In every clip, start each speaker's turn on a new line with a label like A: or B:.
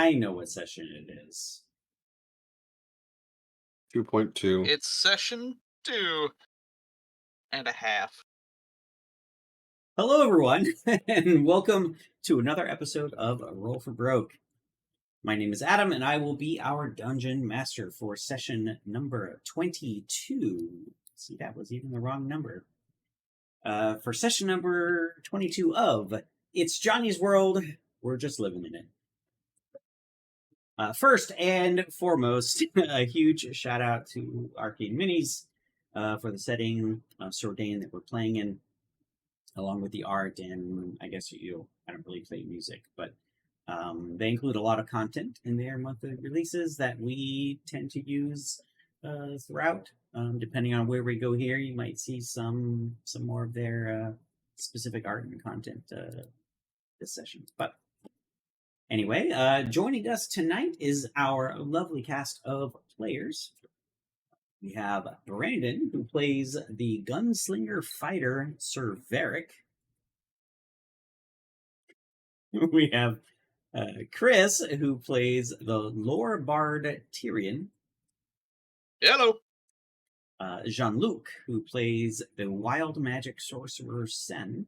A: I know what session it is.
B: 2.2.
C: It's session 2.5.
A: Hello, everyone, and welcome to another episode of Roll for Broke. My name is Adam, and I will be our dungeon master for session number 22. See, that was even the wrong number. For session number 22 of It's Johnny's World, we're just living in it. First and foremost, a huge shout out to Arcade Minis for the setting of Sordane that we're playing in, along with the art, and I guess I don't really play music, but they include a lot of content in their monthly releases that we tend to use throughout. Depending on where we go here, you might see some more of their specific art and content this session. But anyway, joining us tonight is our lovely cast of players. We have Brandon, who plays the gunslinger fighter Sir Varric. We have Chris, who plays the lore bard Tyrion.
C: Hello.
A: Jean-Luc, who plays the wild magic sorcerer Sen.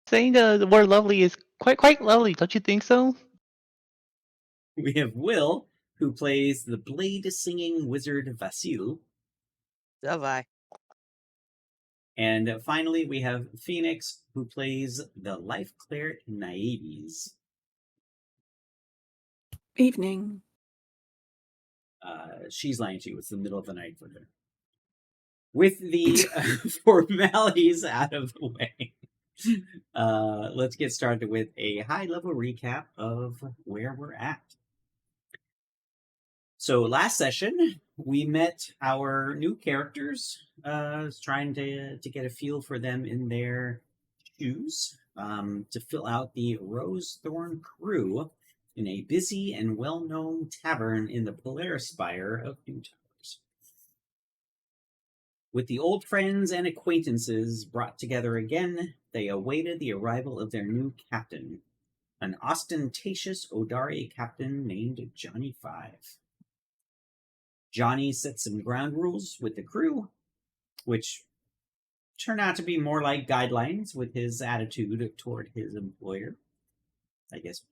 D: Saying the word lovely is quite lovely, don't you think so?
A: We have Will, who plays the blade singing wizard Vasil.
E: Bye.
A: And finally, we have Phoenix, who plays the life cleric Naeves.
F: Evening.
A: She's lying to you. It's the middle of the night for her. With the formalities out of the way, let's get started with a high-level recap of where we're at. So last session, we met our new characters, trying to get a feel for them in their shoes, to fill out the Rosethorn crew in a busy and well-known tavern in the Polaris Spire of New Towers. With the old friends and acquaintances brought together again, they awaited the arrival of their new captain, an ostentatious Odari captain named Johnny Five. Johnny set some ground rules with the crew, which turned out to be more like guidelines with his attitude toward his employer. I guess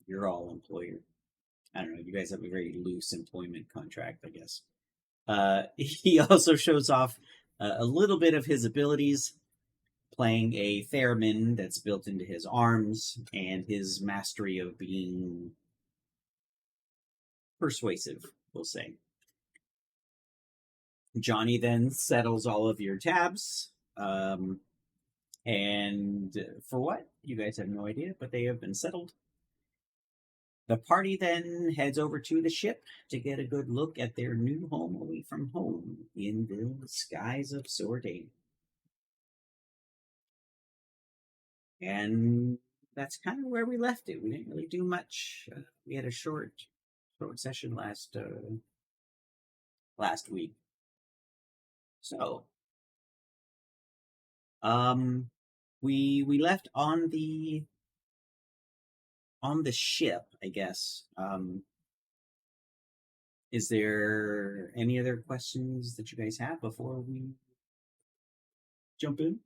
A: you're all employer. I don't know, you guys have a very loose employment contract, I guess. He also shows off a little bit of his abilities, playing a theremin that's built into his arms, and his mastery of being persuasive, we'll say. Johnny then settles all of your tabs, and for what? You guys have no idea, but they have been settled. The party then heads over to the ship to get a good look at their new home away from home in the skies of Sordane. And that's kind of where we left it. We didn't really do much. We had a short session last week. So, we left on the ship, I guess. Is there any other questions that you guys have before we jump in?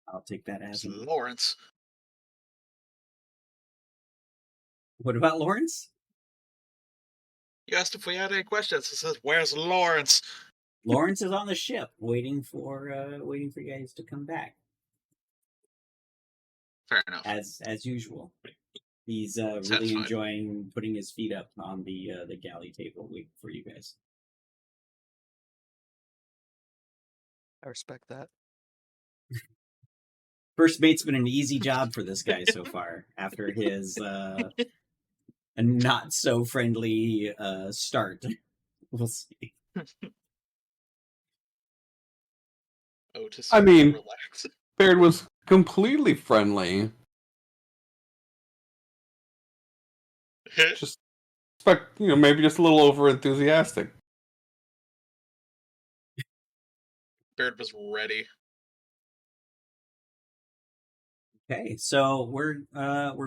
A: I'll take that as
C: Lawrence.
A: What about Lawrence?
C: You asked if we had any questions. It says, "Where's Lawrence?"
A: Lawrence is on the ship, waiting for you guys to come back.
C: Fair enough.
A: As usual. He's really
C: Satisfied.
A: enjoying putting his feet up on the galley table waiting for you guys.
E: I respect that.
A: First mate's been an easy job for this guy so far, after his a not so friendly start. We'll see.
C: Otis,
B: I mean-
C: relax.
B: Baird was completely friendly. Just expect, maybe just a little over enthusiastic.
C: Baird was ready.
A: Okay, so we're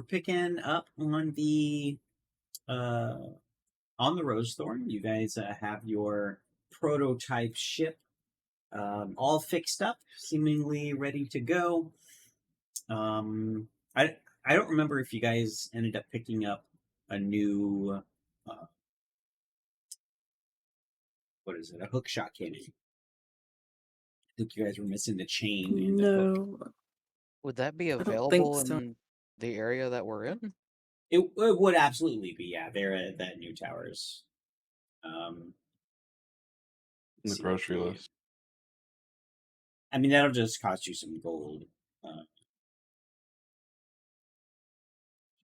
A: picking up uh on the Rose Thorn. You guys have your prototype ship all fixed up, seemingly ready to go. Um, I I don't remember if you guys ended up picking up a new what is it? A hook shot cannon. I think you guys were missing the chain and the hook.
F: No,
E: Would that be
F: I don't think
E: available
F: so.
E: in the area that we're in?
A: It would absolutely be, yeah. They're at that new towers.
B: In the
A: let's see,
B: grocery list.
A: I mean, that'll just cost you some gold.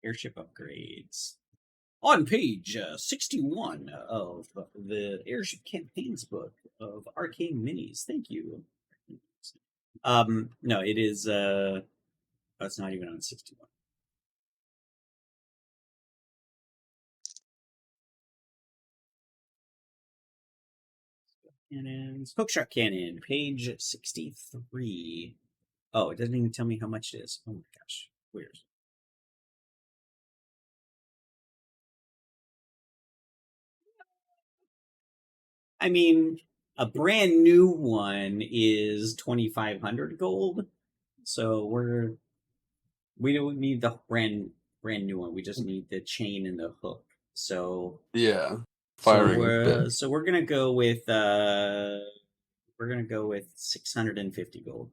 A: Airship upgrades. On page 61 of the Airship Campaigns book of Arcane Minis. Thank you. No, it is it's not even on 61. Cannons. Hookshot cannon, page 63. Oh, it doesn't even tell me how much it is. Oh my gosh. Weird. I mean, a brand new one is 2,500 gold. So we don't need the brand new one. We just need the chain and the hook. So
B: Yeah, firing bit.
A: so we're gonna go with 650 gold.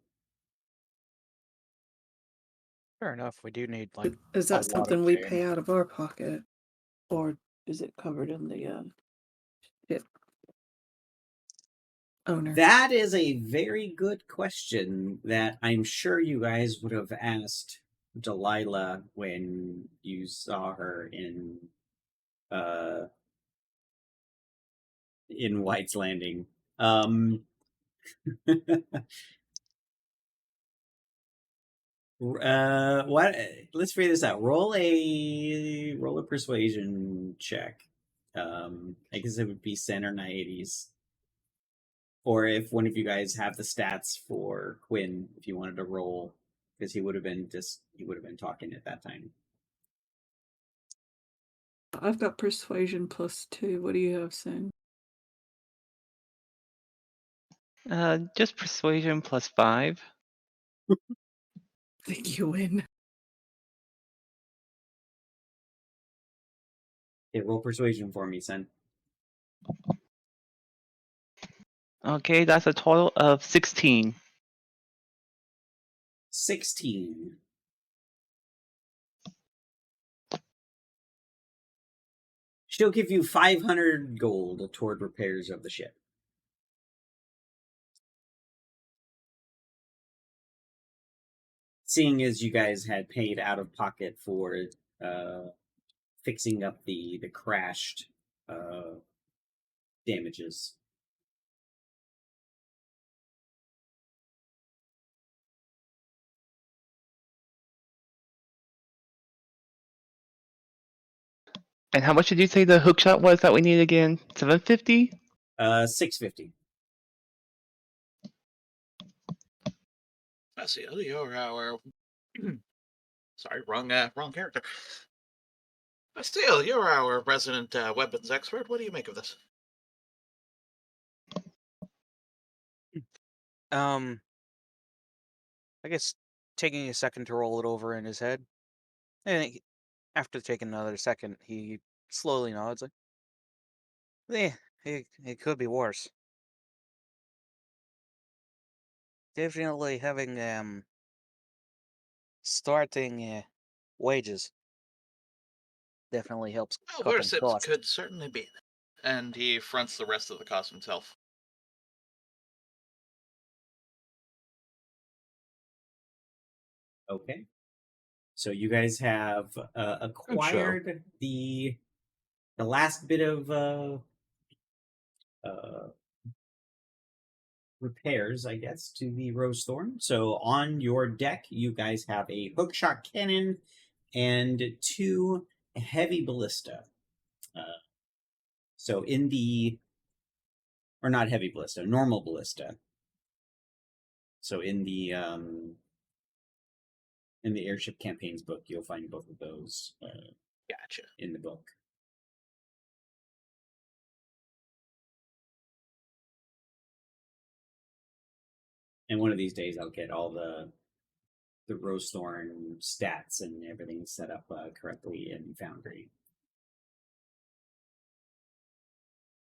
E: Fair enough. We do need like
F: Is
E: a
F: that
E: lot
F: something
E: of
F: we
E: chain.
F: pay out of our pocket, or is it covered in the ship owner?
A: That is a very good question that I'm sure you guys would have asked Delilah when you saw her in White's Landing. What? Let's figure this out. Roll a persuasion check. I guess it would be center 90s. Or if one of you guys have the stats for Quinn, if you wanted to roll, because he would have been talking at that time.
F: I've got persuasion +2. What do you have, Sin?
D: Just persuasion +5.
F: I think you win.
A: Okay, roll persuasion for me, son.
D: Okay, that's a total of 16.
A: 16. She'll give you 500 gold toward repairs of the ship. Seeing as you guys had paid out of pocket for fixing up the crashed damages.
D: And how much did you say the hookshot was that we need again? 750?
A: 650.
C: Basil, you're our sorry, wrong character. Basil, you're our resident weapons expert. What do you make of this?
E: I guess taking a second to roll it over in his head. And after taking another second, he slowly nods like, it could be worse. Definitely having starting wages definitely helps
C: Oh,
E: cutting
C: worse it
E: costs.
C: could certainly be. And he fronts the rest of the cost himself.
A: Okay. So you guys have acquired the last bit of repairs, I guess, to the Rose Thorn. So on your deck, you guys have a hookshot cannon and 2 heavy ballista. So in the, or not heavy ballista, normal ballista. So in the in the Airship Campaigns book, you'll find both of those
C: Gotcha.
A: in the book. And one of these days, I'll get all the Rosethorn stats and everything set up correctly in Foundry.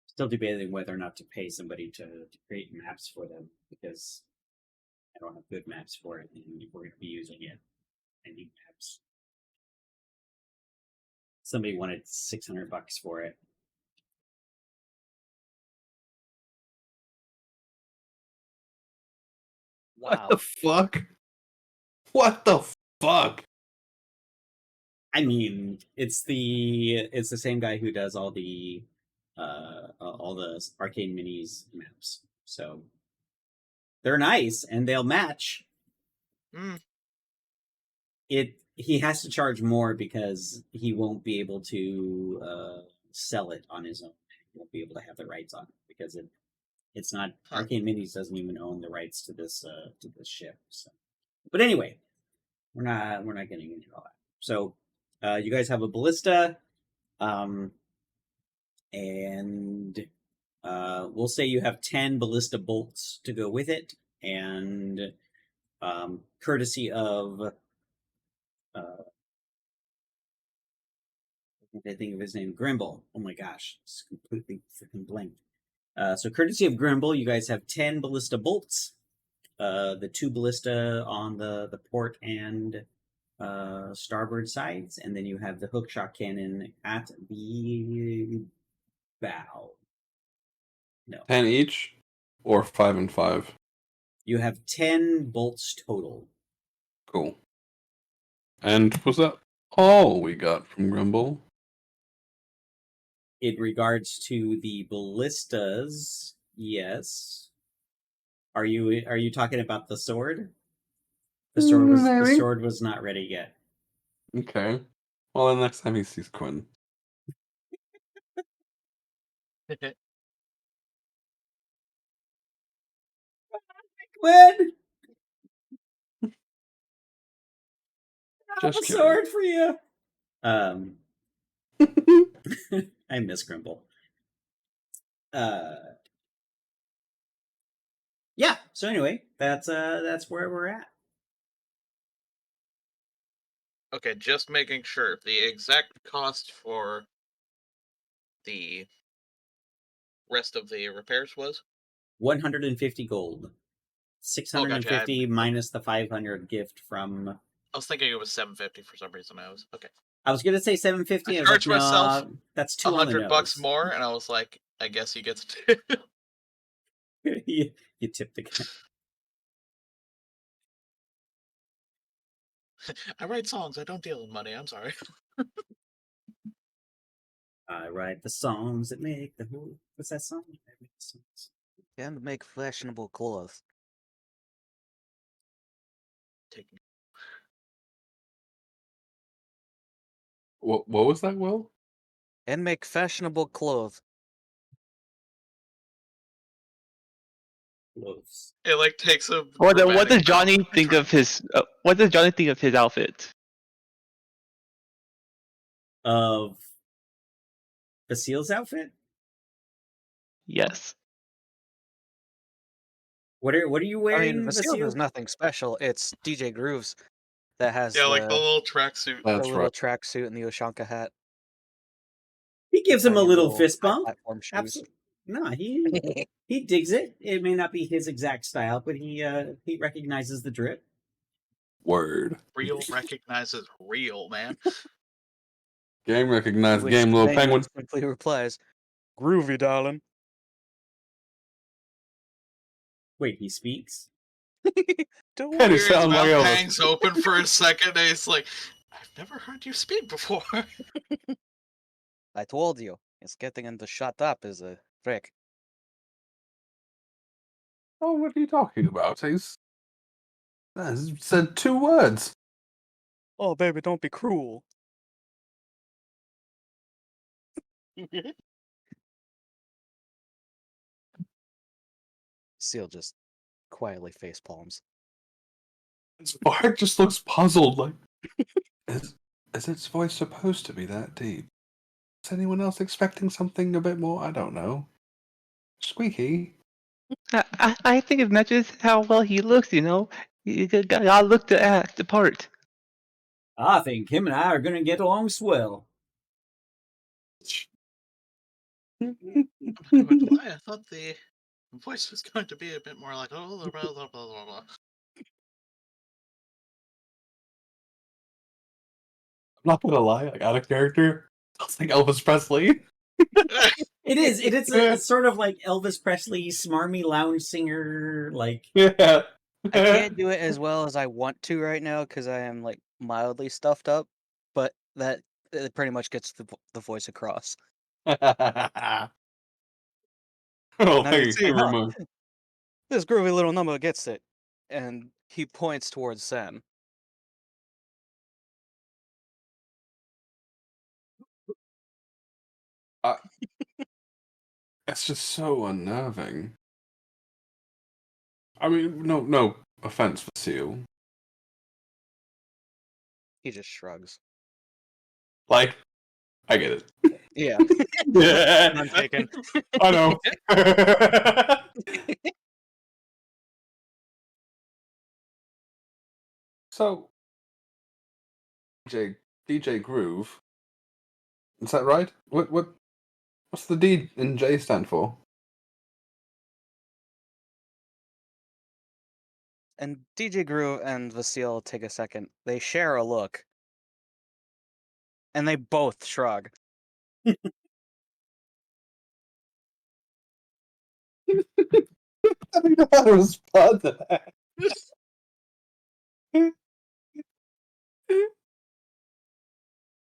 A: Still debating whether or not to pay somebody to create maps for them, because I don't have good maps for it, and if we're going to be using it, I need maps. Somebody wanted $600 for it.
B: What
E: Wow.
B: the fuck? What the fuck?
A: I mean, it's the same guy who does all the arcade minis maps. So they're nice and they'll match.
C: Mm.
A: He has to charge more because he won't be able to sell it on his own. He won't be able to have the rights on it because it's not Arcade Minis doesn't even own the rights to this ship. So, but anyway, we're not getting into all that. So you guys have a ballista, and we'll say you have 10 ballista bolts to go with it, and courtesy of I think of his name, Grimble. Oh my gosh, it's completely freaking blanked. So courtesy of Grimble, you guys have 10 ballista bolts. The 2 ballista on the port and starboard sides, and then you have the hookshot cannon at the bow. No.
B: 10 each? Or 5 and 5?
A: You have 10 bolts total.
B: Cool. And was that all we got from Grimble?
A: In regards to the ballistas, yes. Are you talking about the sword? The
B: Maybe.
A: sword was not ready yet.
B: Okay. Well, then next time he sees Quinn.
A: Gwen, I have
B: Just
A: a
B: kidding.
A: sword for you. I miss Grimble. Yeah. So anyway, that's where we're at.
C: Okay, just making sure. The exact cost for the rest of the repairs was?
A: 150 gold. 650
C: gotcha.
A: minus the 500 gift from.
C: I was thinking it was 750 for some reason. Okay.
A: I was gonna say 750.
C: I
A: I was like,
C: charged myself
A: no, that's two on the
C: $100
A: nose.
C: more, and I was like, I guess he gets to.
A: you tipped the guy.
C: I write songs. I don't deal in money. I'm sorry.
A: I write the songs that make the whole. What's that song? I make the songs.
E: And make fashionable clothes.
C: Taking
B: What was that, Will?
E: And make fashionable clothes.
A: Close.
C: it like takes a.
D: What does
C: dramatic
D: Johnny
C: bow.
D: think of his? What does Johnny think of his outfit?
A: Of Basil's outfit.
D: Yes.
A: What are you
E: I
A: wearing,
E: mean, Vasile
A: Basil?
E: does nothing special. It's DJ Grooves that has
C: Yeah, like the
E: the
C: little tracksuit.
B: That's
E: little
B: right.
E: tracksuit and the Oshanka hat.
A: He gives him a
E: Tiny
A: little fist
E: high
A: bump.
E: platform shoes.
A: Absolutely. No, he digs it. It may not be his exact style, but he recognizes the drip.
B: Word.
C: Real recognizes real, man.
B: Game recognized
E: Which
B: game, little
E: Penguin
B: penguin.
E: simply replies, "Groovy, darling."
A: Wait, he speaks?
E: Don't
B: And
E: worry.
B: it
C: His
B: sounds like
C: mouth
B: Elvis.
C: hangs open for a second, and he's like, I've never heard you speak before.
E: I told you, it's getting into shut up is a trick.
B: Oh, what are you talking about? He's said 2 words.
E: Oh, baby, don't be cruel. Seal just quietly face palms.
B: Spark just looks puzzled. Like, is its voice supposed to be that deep? Is anyone else expecting something a bit more? I don't know. Squeaky.
D: I think it matches how well he looks, you know? You gotta look to act the part.
A: I think him and I are going to get along swell.
C: I'm not going to lie, I thought the voice was going to be a bit more like oh blah blah blah blah blah.
B: I'm not gonna lie, like out of character, sounds like Elvis Presley.
A: It is. It's sort of like Elvis Presley, smarmy lounge singer. Like,
B: Yeah.
E: I can't do it as well as I want to right now because I am like mildly stuffed up, but that it pretty much gets the voice across.
B: Oh,
E: Now you
B: hey,
E: see,
B: hey,
E: huh?
B: Ramon.
E: This groovy little number gets it, and he points towards Sen.
B: It's just so unnerving. I mean, no offense, Vasile.
E: He just shrugs.
B: Like, I get it.
E: Yeah,
B: Yeah,
E: I'm taken.
B: I know. So, DJ Groove, is that right? What's the D and J stand for?
E: And DJ Gru and Vasile take a second. They share a look, and they both shrug.
B: I don't know how to respond to that.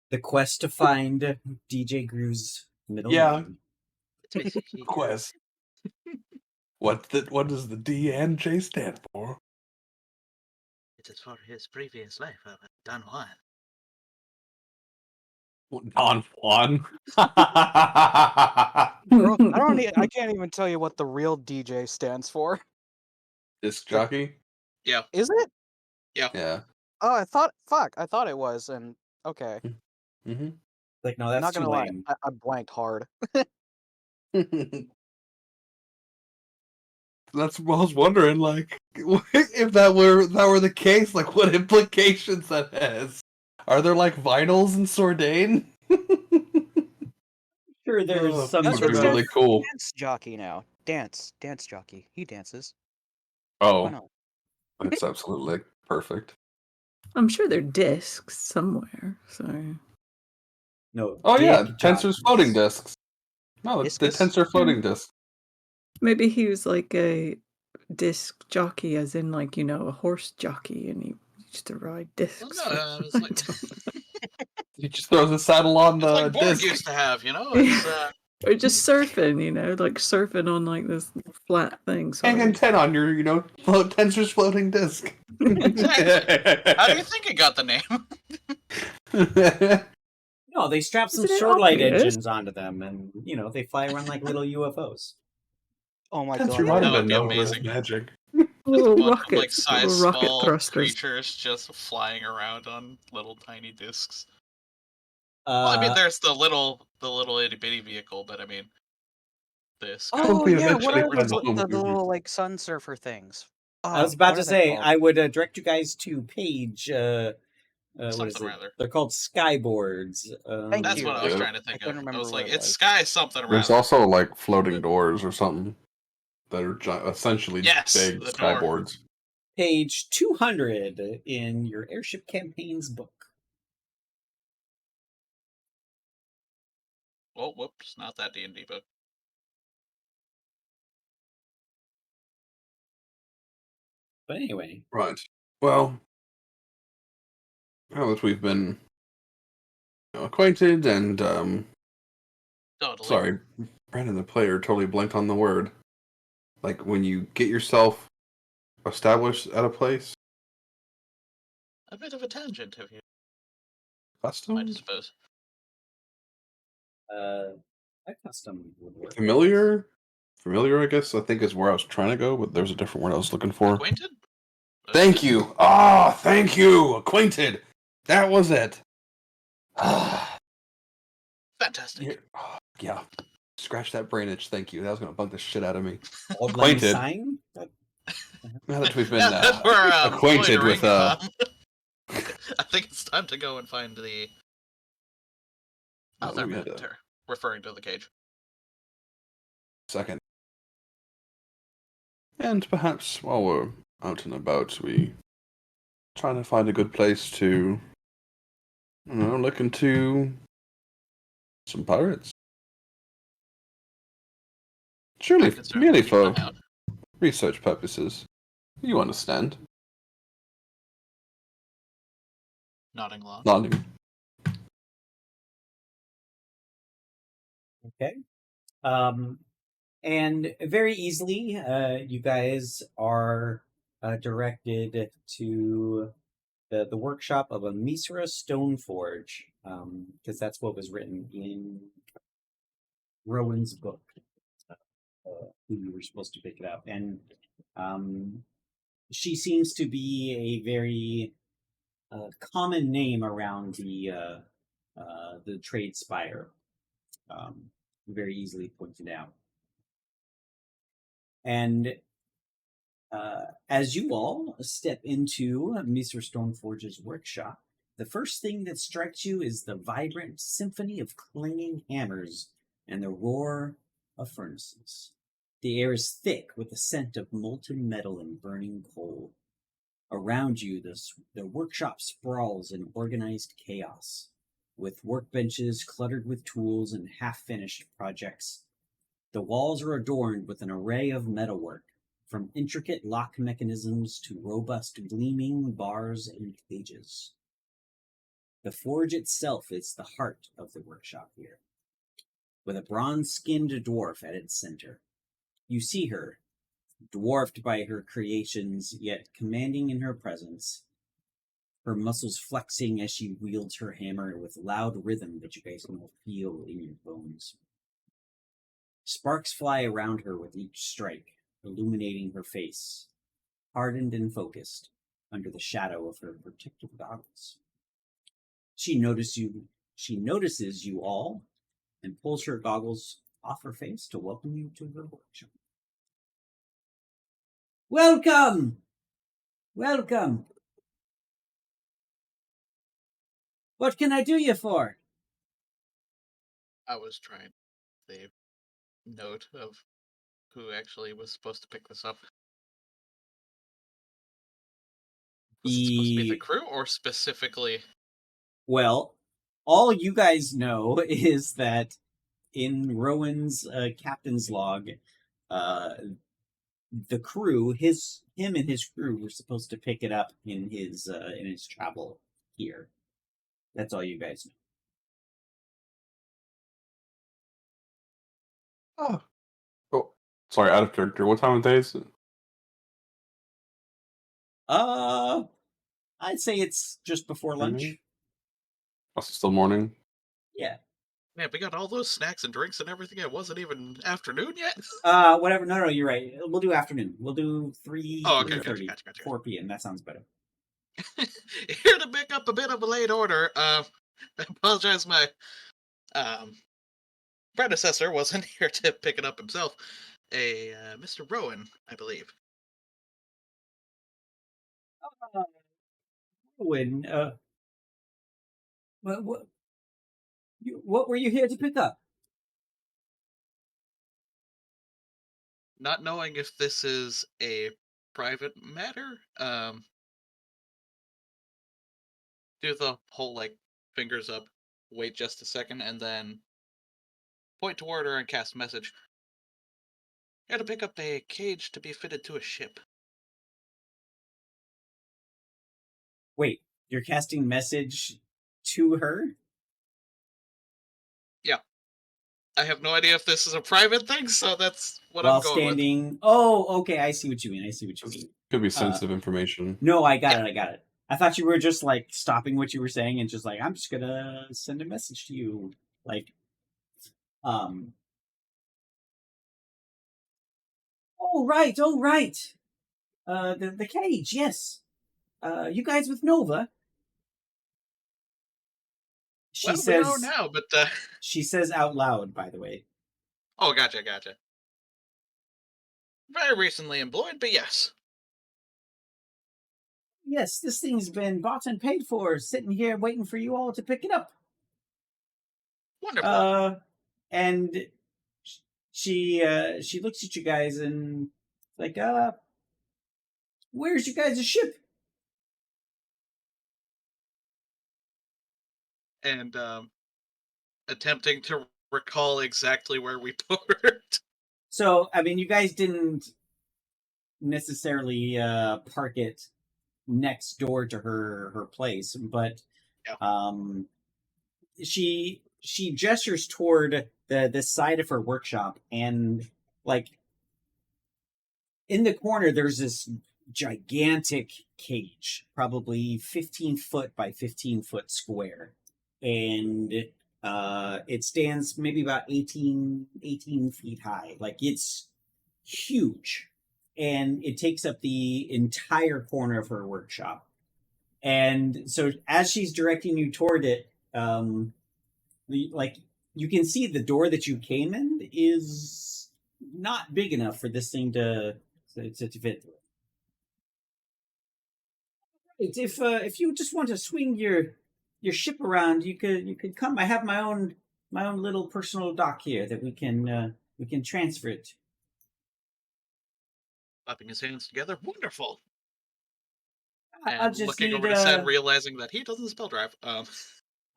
A: the quest to find DJ Gru's middle
B: Yeah.
A: name.
C: It's basically
B: Quest. What does the D and J stand for?
C: it is for his previous life of Don Juan.
B: Don Juan.
E: Bro, I can't even tell you what the real DJ stands for.
B: Disc jockey.
C: Yeah.
E: Is it?
B: Yeah.
E: Oh, I thought it was, and okay.
B: Mm-hmm.
A: Like, no, that's
E: Not
A: too
E: gonna lie,
A: lame.
E: I blanked hard.
B: That's what I was wondering. Like, if that were the case, like, what implications that has? Are there like vinyls in Sordane?
A: Sure, there's
B: Oh,
A: some
B: that
E: It
B: would
A: sort
B: be
A: of.
E: stands
B: really
E: for
B: cool.
E: Dance jockey now. Dance jockey. He dances.
B: Oh,
E: Why not?
B: that's absolutely perfect.
F: I'm sure there are discs somewhere. So
A: No.
B: Oh yeah,
A: dick
B: Tensor's floating
A: jockeys.
B: discs. No, the
E: Discus?
B: Tensor floating disc.
F: maybe he was like a disc jockey, as in like a horse jockey, and he used to ride
C: Well,
F: discs.
C: no,
F: for-
C: it's like
B: He just throws a saddle on
C: it's
B: the
C: like Borg
B: disc.
C: used to have, It's
F: or just surfing, like surfing on like this flat thing.
B: Hang
F: Sorry.
B: 10 on your, Tensor's floating disc.
C: how do you think it got the name?
A: No, they strap some
F: Isn't it
A: short light
F: obvious?
A: engines onto them, and they fly around like little UFOs.
E: Oh my
B: Tensor
E: god.
B: might have
C: That would
B: been
C: be
B: known for his
C: amazing.
B: magic.
C: Just a
F: Little
C: bunch of like
F: rockets,
C: size
F: little rocket
C: small
F: thrusters.
C: creatures just flying around on little tiny discs. Well, I mean, there's the little itty bitty vehicle, but I mean, disc.
E: Oh
B: we
E: yeah, what
B: eventually
E: are
B: find
E: those
B: the home
E: the
B: of your
E: little like sun surfer things?
A: I was
E: Oh,
A: about
E: what
A: to
E: are they
A: say
E: called?
A: I would direct you guys to page. What is
C: Something
A: it?
C: or other.
A: They're called skyboards.
E: Thank
C: That's
E: you.
C: what I was
B: Yeah.
C: trying to
E: I
C: think
E: couldn't
C: of. I
E: remember
C: was
E: what
C: like,
E: it
C: it's
E: was.
C: sky something or
B: There's
C: other.
B: also like floating doors or something that are essentially
C: Yes,
B: big
C: the door.
B: skyboards.
A: Page 200 in your airship campaigns book.
C: Oh, whoops, not that D&D book.
A: But anyway,
B: Right. Well, now that we've been acquainted and
C: Totally.
B: sorry, Brandon the player totally blanked on the word. Like when you get yourself established at a place.
C: A bit of a tangent, if you
B: Custom?
C: might suppose.
A: a custom would work.
B: Familiar? Familiar, I guess, I think is where I was trying to go, but there's a different word I was looking for.
C: Acquainted?
B: Thank you. Ah, thank you. Acquainted. That was it.
C: Fantastic.
B: Yeah. Scratch that brain itch. Thank you. That was going to bug the shit out of me.
A: Old Lang
B: Acquainted.
A: Syne?
B: Now that we've been
C: Now that we're
B: acquainted with
C: I think it's time to go and find the other mentor, referring to the cage.
B: Second. And perhaps while we're out and about, we try to find a good place to, look into some pirates. Surely,
C: I can certainly
B: merely
C: keep
B: for
C: an eye out.
B: research purposes. You understand.
C: Nodding along.
B: Nodding.
A: Okay. And very easily, you guys are directed to the workshop of a Misra Stoneforge, because that's what was written in Rowan's book. You were supposed to pick it up, and she seems to be a very common name around the trade spire. Very easily pointed out. And as you all step into Mr. Stoneforge's workshop, the first thing that strikes you is the vibrant symphony of clanging hammers and the roar of furnaces. The air is thick with the scent of molten metal and burning coal. Around you, the workshop sprawls in organized chaos, with workbenches cluttered with tools and half-finished projects. The walls are adorned with an array of metalwork, from intricate lock mechanisms to robust gleaming bars and cages. The forge itself is the heart of the workshop here, with a bronze-skinned dwarf at its center. You see her, dwarfed by her creations, yet commanding in her presence, her muscles flexing as she wields her hammer with loud rhythm that you guys can all feel in your bones. Sparks fly around her with each strike, illuminating her face, hardened and focused under the shadow of her protective goggles. She notices you all and pulls her goggles off her face to welcome you to her workshop. Welcome! Welcome! What can I do you for?
C: I was trying to save note of who actually was supposed to pick this up. Was it supposed to be the crew or specifically?
A: Well, all you guys know is that in Rowan's captain's log, the crew, him and his crew were supposed to pick it up in his travel here. That's all you guys know.
B: Oh, sorry, out of character. What time of day is it?
A: I'd say it's just before lunch.
B: Oh, still morning.
A: Yeah.
C: Man, we got all those snacks and drinks and everything. It wasn't even afternoon yet.
A: Whatever. No, you're right. We'll do afternoon. We'll do 3:30,
C: gotcha.
A: 4 p.m. That sounds better.
C: Here to pick up a bit of a late order. I apologize, my predecessor wasn't here to pick it up himself. Mr. Rowan, I believe.
A: When what were you here to pick up?
C: Not knowing if this is a private matter, do the whole fingers up, wait just a second, and then point toward her and cast message. Here to pick up a cage to be fitted to a ship.
A: Wait, you're casting message to her?
C: Yeah. I have no idea if this is a private thing, so that's what
A: While
C: I'm going
A: standing.
C: with.
A: Oh, okay. I see what you mean.
B: Could be sensitive information.
A: No, I got it. I thought you were just stopping what you were saying and just I'm just gonna send a message to you. Oh right. The cage, yes. You guys with Nova? She
C: Well, we know
A: says.
C: now, but
A: She says out loud, by the way.
C: oh, gotcha. Very recently employed, but yes.
A: Yes, this thing's been bought and paid for, sitting here waiting for you all to pick it up.
C: Wonderful.
A: And she looks at you guys and like, where's your guys' ship?
C: And attempting to recall exactly where we parked.
A: So, I mean, you guys didn't necessarily park it next door to her place, but
C: Yeah.
A: she gestures toward the side of her workshop, and like in the corner there's this gigantic cage, probably 15 foot by 15 foot square, and it stands maybe about 18 feet high. Like, it's huge, and it takes up the entire corner of her workshop. And so as she's directing you toward it, like, you can see the door that you came in is not big enough for this thing to fit through. If you just want to swing your ship around, you could come. I have my own little personal dock here that we can transfer it.
C: Clapping his hands together. Wonderful.
A: I'll
C: And
A: just
C: looking
A: need
C: over to Sen, realizing that he doesn't spell drive.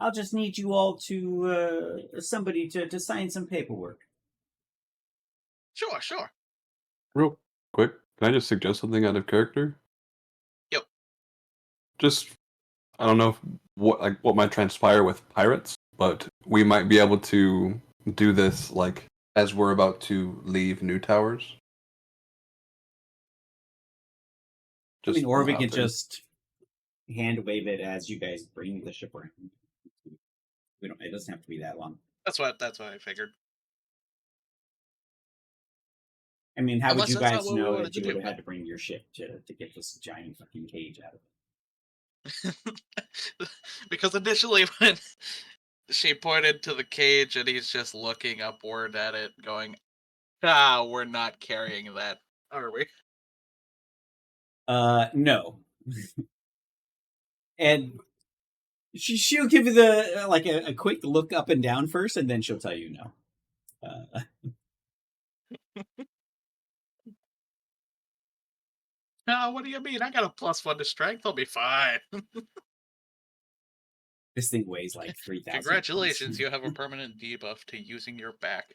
A: I'll just need you all to somebody to sign some paperwork.
C: Sure.
B: Real quick, can I just suggest something out of character?
C: Yep.
B: Just, I don't know what might transpire with pirates, but we might be able to do this like as we're about to leave New Towers.
A: I mean,
B: Just
A: or we
B: out
A: could
B: there.
A: just hand wave it as you guys bring the ship around. It doesn't have to be that long.
C: That's what I figured.
A: I mean, how would
C: Unless
A: you
C: that's not
A: guys
C: what we
A: know
C: wanted
A: that
C: to
A: you would
C: do,
A: have had to bring your ship to get this giant fucking cage out of it?
C: Because initially when she pointed to the cage and he's just looking upward at it, going, we're not carrying that, are we?
A: No. And she'll give you the like a quick look up and down first, and then she'll tell you no.
C: No, what do you mean? I got a +1 to strength. I'll be fine.
A: This thing weighs like 3,000.
C: Congratulations, you have a permanent debuff to using your back.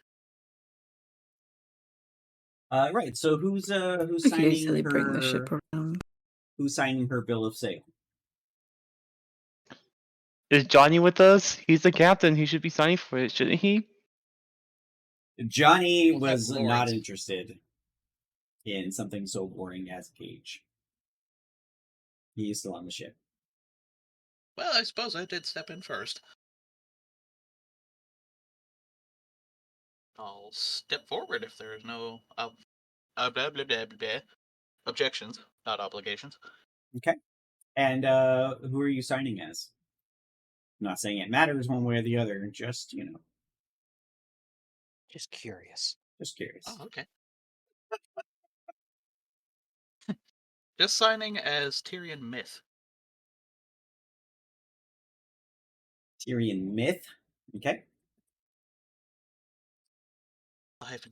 A: Right. So who's
F: I
A: signing
F: usually
A: her?
F: bring the ship around.
A: Who's signing her bill of sale?
D: Is Johnny with us? He's the captain. He should be signing for it, shouldn't he?
A: Johnny
C: Well, that's
A: was not
C: Lawrence.
A: interested in something so boring as a cage. He's still on the ship.
C: Well, I suppose I did step in first. I'll step forward if there is no objections, not obligations.
A: Okay. And who are you signing as? I'm not saying it matters one way or the other. Just
E: Just curious.
A: just curious.
C: Oh, okay. Just signing as Tyrion Myth.
A: Tyrion Myth. Okay.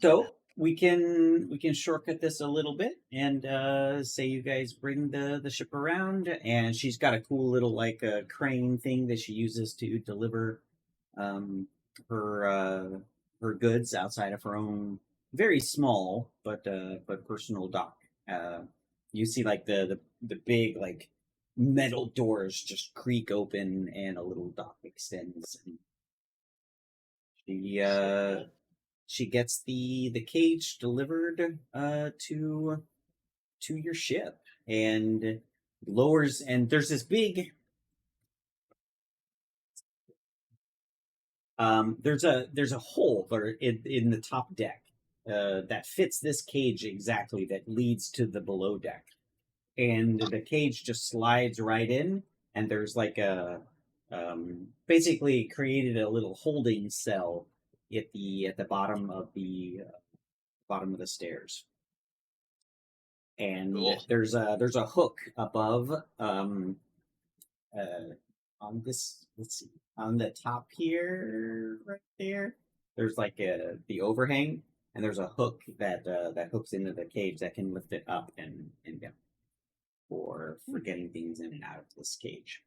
C: So
A: We can shortcut this a little bit and say you guys bring the ship around, and she's got a cool little like crane thing that she uses to deliver her goods outside of her own very small but personal dock. You see like the big like metal doors just creak open and a little dock extends. And she gets the cage delivered to your ship and lowers, and there's this big there's a hole in the top deck that fits this cage exactly, that leads to the below deck. and the cage just slides right in, and there's like a basically created a little holding cell at the bottom of the stairs, and
C: Cool.
A: there's a hook above uh, on this. Let's see, on the top here, right there. There's like the overhang, and there's a hook that hooks into the cage that can lift it up and down for getting things in and out of this cage.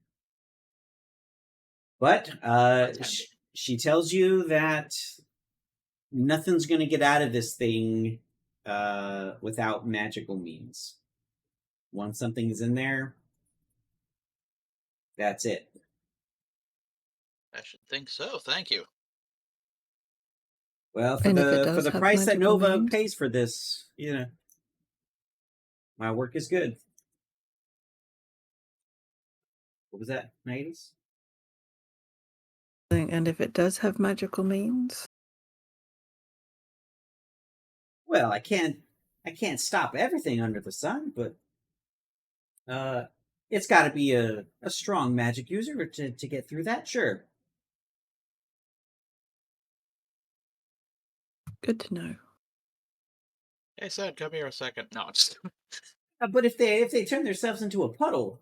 A: But
C: That's
A: she tells you that nothing's going to get out of this thing without magical means. Once something's in there, that's it.
C: I should think so. Thank you.
A: Well, for
F: And if it
A: the
F: does have
A: price that
F: magical
A: Nova
F: means?
A: pays for this, my work is good. What was that, ladies?
F: And if it does have magical means?
A: Well, I can't stop everything under the sun, but it's got to be a strong magic user to get through that. Sure.
F: Good to know.
C: Hey, son, come here a second. No, just
A: But if they turn themselves into a puddle,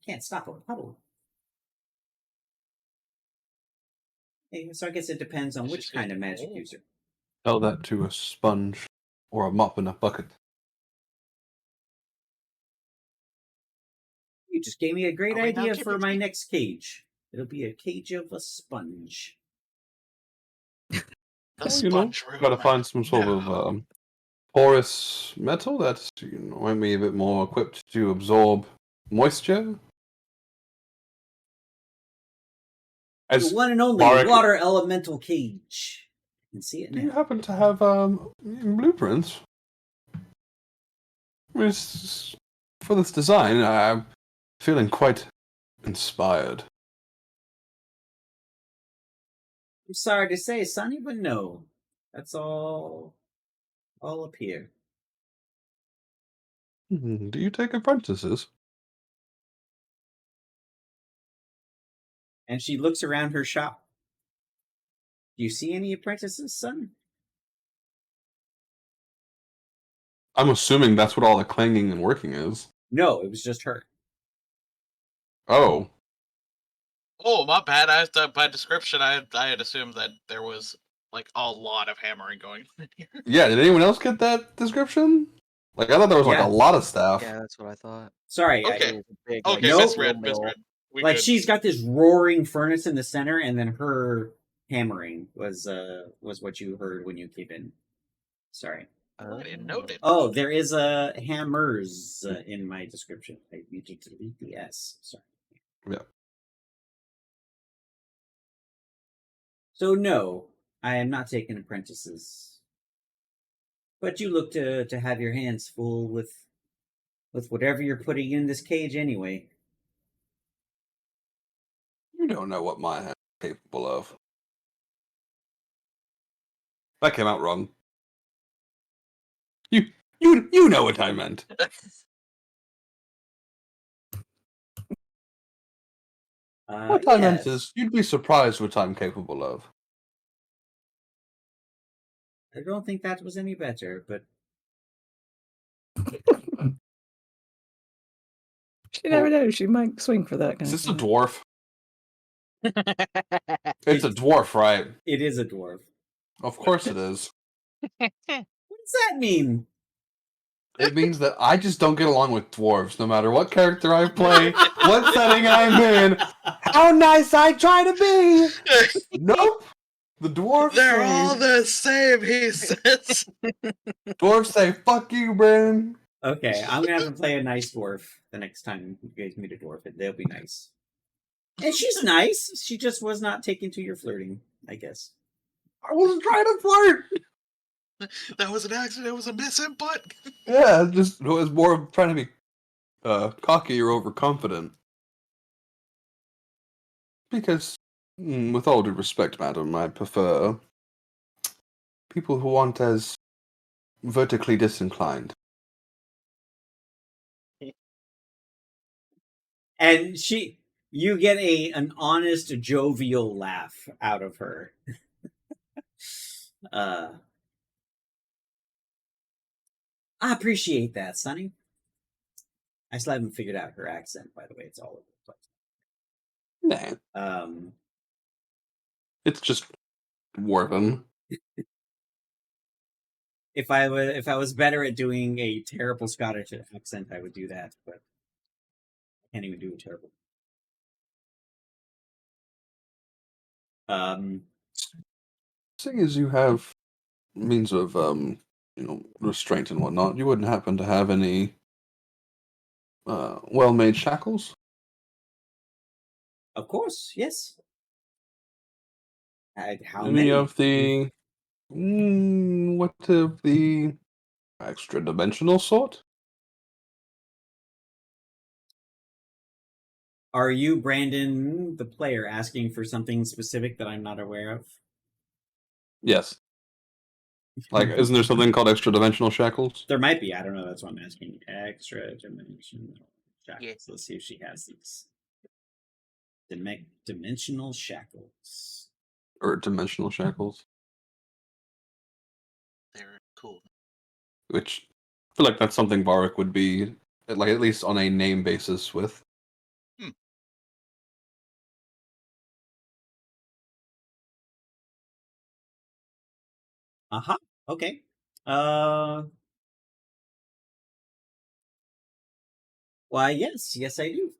A: can't stop a puddle. So I guess it depends on
C: It's
A: which
C: just
A: kind
C: gonna
A: of
C: be
A: magic
C: cold.
A: user.
B: Tell that to a sponge or a mop in a bucket.
A: You just gave me a great
C: Are we now
A: idea for
C: keeping
A: my
C: sneak-
A: next cage. It'll be a cage of a sponge.
C: The
B: Well,
C: sponge room.
B: gotta find some sort
C: No.
B: of porous metal that's might be a bit more equipped to absorb moisture. As
A: The one and only
B: Marek-
A: water elemental cage. You can see it
B: do you
A: now.
B: happen to have blueprints? I mean, for this design, I'm feeling quite inspired.
A: I'm sorry to say, Sonny, but no. That's all up here.
B: Do you take apprentices?
A: And she looks around her shop. Do you see any apprentices, son?
B: I'm assuming that's what all the clanging and working is.
A: No, it was just her.
B: Oh.
C: Oh, my bad. I by description, I had assumed that there was like a lot of hammering going on here.
B: Yeah, did anyone else get that description? Like, I thought there was like
A: Yeah.
B: a lot of staff.
E: Yeah, that's what I thought.
A: Sorry.
C: Okay.
E: It was a big,
C: Okay,
A: Nope.
C: misread. We
A: Like
C: good.
A: she's got this roaring furnace in the center, and then her hammering was what you heard when you came in. Sorry.
C: I didn't note it.
A: Oh, there is a hammers in my description. I need to delete the S. Sorry.
B: Yeah.
A: So no, I am not taking apprentices. But you look to have your hands full with whatever you're putting in this cage anyway.
B: You don't know what my hand is capable of. That came out wrong. You know what I meant. What I meant is, you'd be surprised what I'm capable of.
A: I don't think that was any better, but
F: She never knows. She might swing for that kind
B: Is
F: of
B: this a
F: thing.
B: dwarf? It's a dwarf, right?
A: it is a dwarf.
B: Of course it is.
A: What does that mean?
B: It means that I just don't get along with dwarves, no matter what character I play, what setting I'm in, how nice I try to be. Nope. The dwarves
C: They're
B: say,
C: all the same, he says.
B: dwarves say, fuck you, Brandon.
A: Okay, I'm gonna have to play a nice dwarf the next time you guys meet a dwarf. They'll be nice. And she's nice. She just was not taken to your flirting, I guess.
B: I wasn't trying to flirt.
C: That was an accident. It was a misinput.
B: Yeah, just it was more of trying to be cocky or overconfident. Because, with all due respect, madam, I prefer people who aren't as vertically disinclined.
A: And you get an honest, jovial laugh out of her. I appreciate that, Sonny. I still haven't figured out her accent, by the way. It's all over the
B: Nah,
A: place.
B: it's just dwarven.
A: If I was better at doing a terrible Scottish accent, I would do that, but I can't even do a terrible.
B: Seeing as you have means of restraint and whatnot, you wouldn't happen to have any well-made shackles?
A: Of course, yes. How
B: Any
A: many?
B: of the what of the extra dimensional sort?
A: Are you, Brandon, the player, asking for something specific that I'm not aware of?
B: Yes. Like, isn't there something called extra dimensional shackles?
A: There might be. I don't know. That's what I'm asking. Extra dimensional shackles.
C: Yeah.
A: Let's see if she has these. Dimensional shackles.
B: Or dimensional shackles?
C: They're cool.
B: Which I feel like that's something Varric would be, like, at least on a name basis with.
A: Uh-huh. Okay. Why, yes, I do.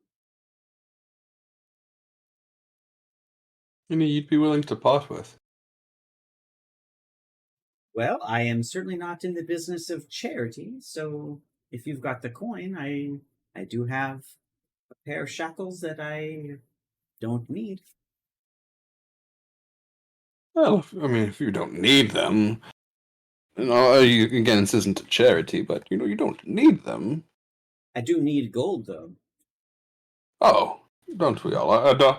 B: Any you'd be willing to part with?
A: Well, I am certainly not in the business of charity, so if you've got the coin, I do have a pair of shackles that I don't need.
B: Well, I mean, if you don't need them, again, this isn't a charity, but you don't need them.
A: I do need gold, though.
B: Oh, don't we all? I don't.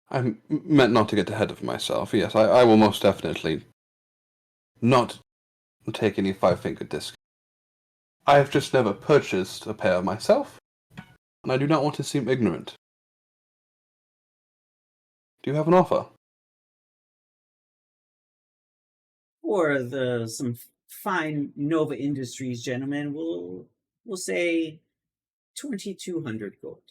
B: I meant not to get ahead of myself. Yes, I will most definitely not take any five-finger disc. I have just never purchased a pair myself, and I do not want to seem ignorant. Do you have an offer?
A: For some fine Nova Industries gentlemen, we'll say 2,200 gold.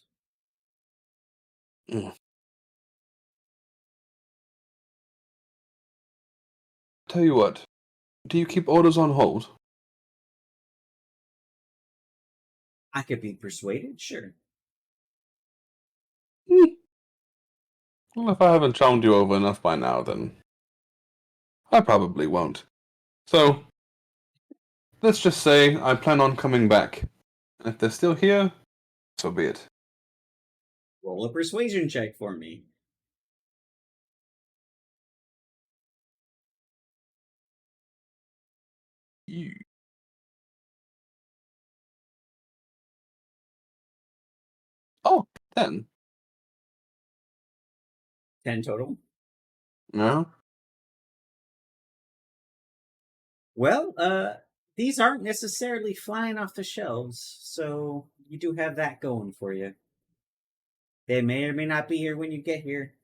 B: Tell you what, do you keep orders on hold?
A: I could be persuaded, sure.
B: Well, if I haven't charmed you over enough by now, then I probably won't. So, let's just say I plan on coming back. If they're still here, so be it.
A: Roll a persuasion check for me.
B: Oh, 10.
A: 10 total.
B: No?
A: Well, these aren't necessarily flying off the shelves, so you do have that going for you. They may or may not be here when you get here.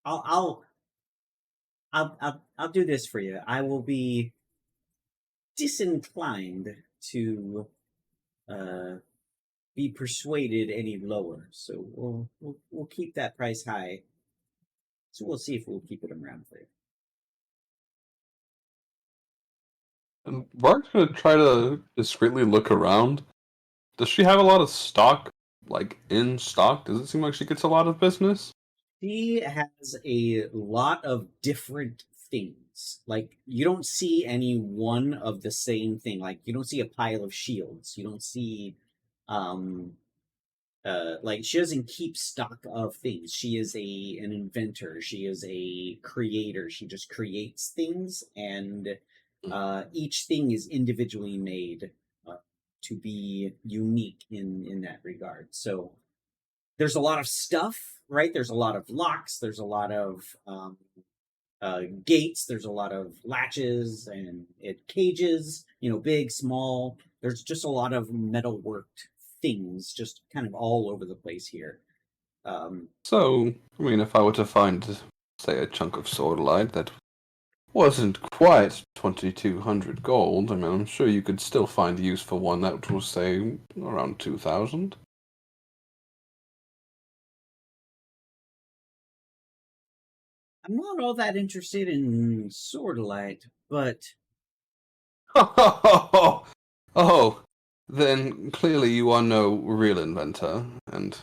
A: I'll do this for you. I will be disinclined to be persuaded any lower, so we'll keep that price high. So we'll see if we'll keep it around for you.
B: And Bart's gonna try to discreetly look around. Does she have a lot of stock, like, in stock? Does it seem like she gets a lot of business?
A: She has a lot of different things. Like, you don't see any one of the same thing. Like, you don't see a pile of shields. You don't see, like, she doesn't keep stock of things. She is an inventor. She is a creator. She just creates things, and each thing is individually made to be unique in that regard. So there's a lot of stuff, right? There's a lot of locks. There's a lot of gates. There's a lot of latches and cages. Big, small. There's just a lot of metal worked things just kind of all over the place here.
B: So, I mean, if I were to find, say, a chunk of sordalite that wasn't quite 2,200 gold, I mean, I'm sure you could still find use for one that was, say, around 2,000.
A: I'm not all that interested in sordalite, but
B: Oh, then clearly you are no real inventor, and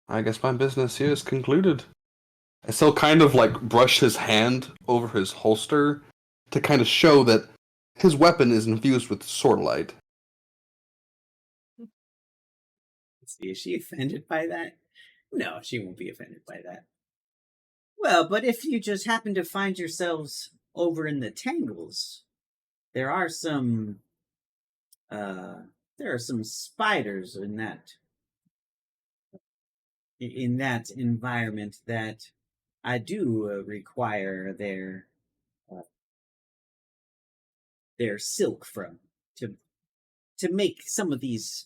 B: I guess my business here is concluded. I still kind of like brush his hand over his holster to kind of show that his weapon is infused with sordalite.
A: let's see, is she offended by that? No, she won't be offended by that. Well, but if you just happen to find yourselves over in the tangles, there are some there are some spiders in that environment that I do require uh, their silk from to make some of these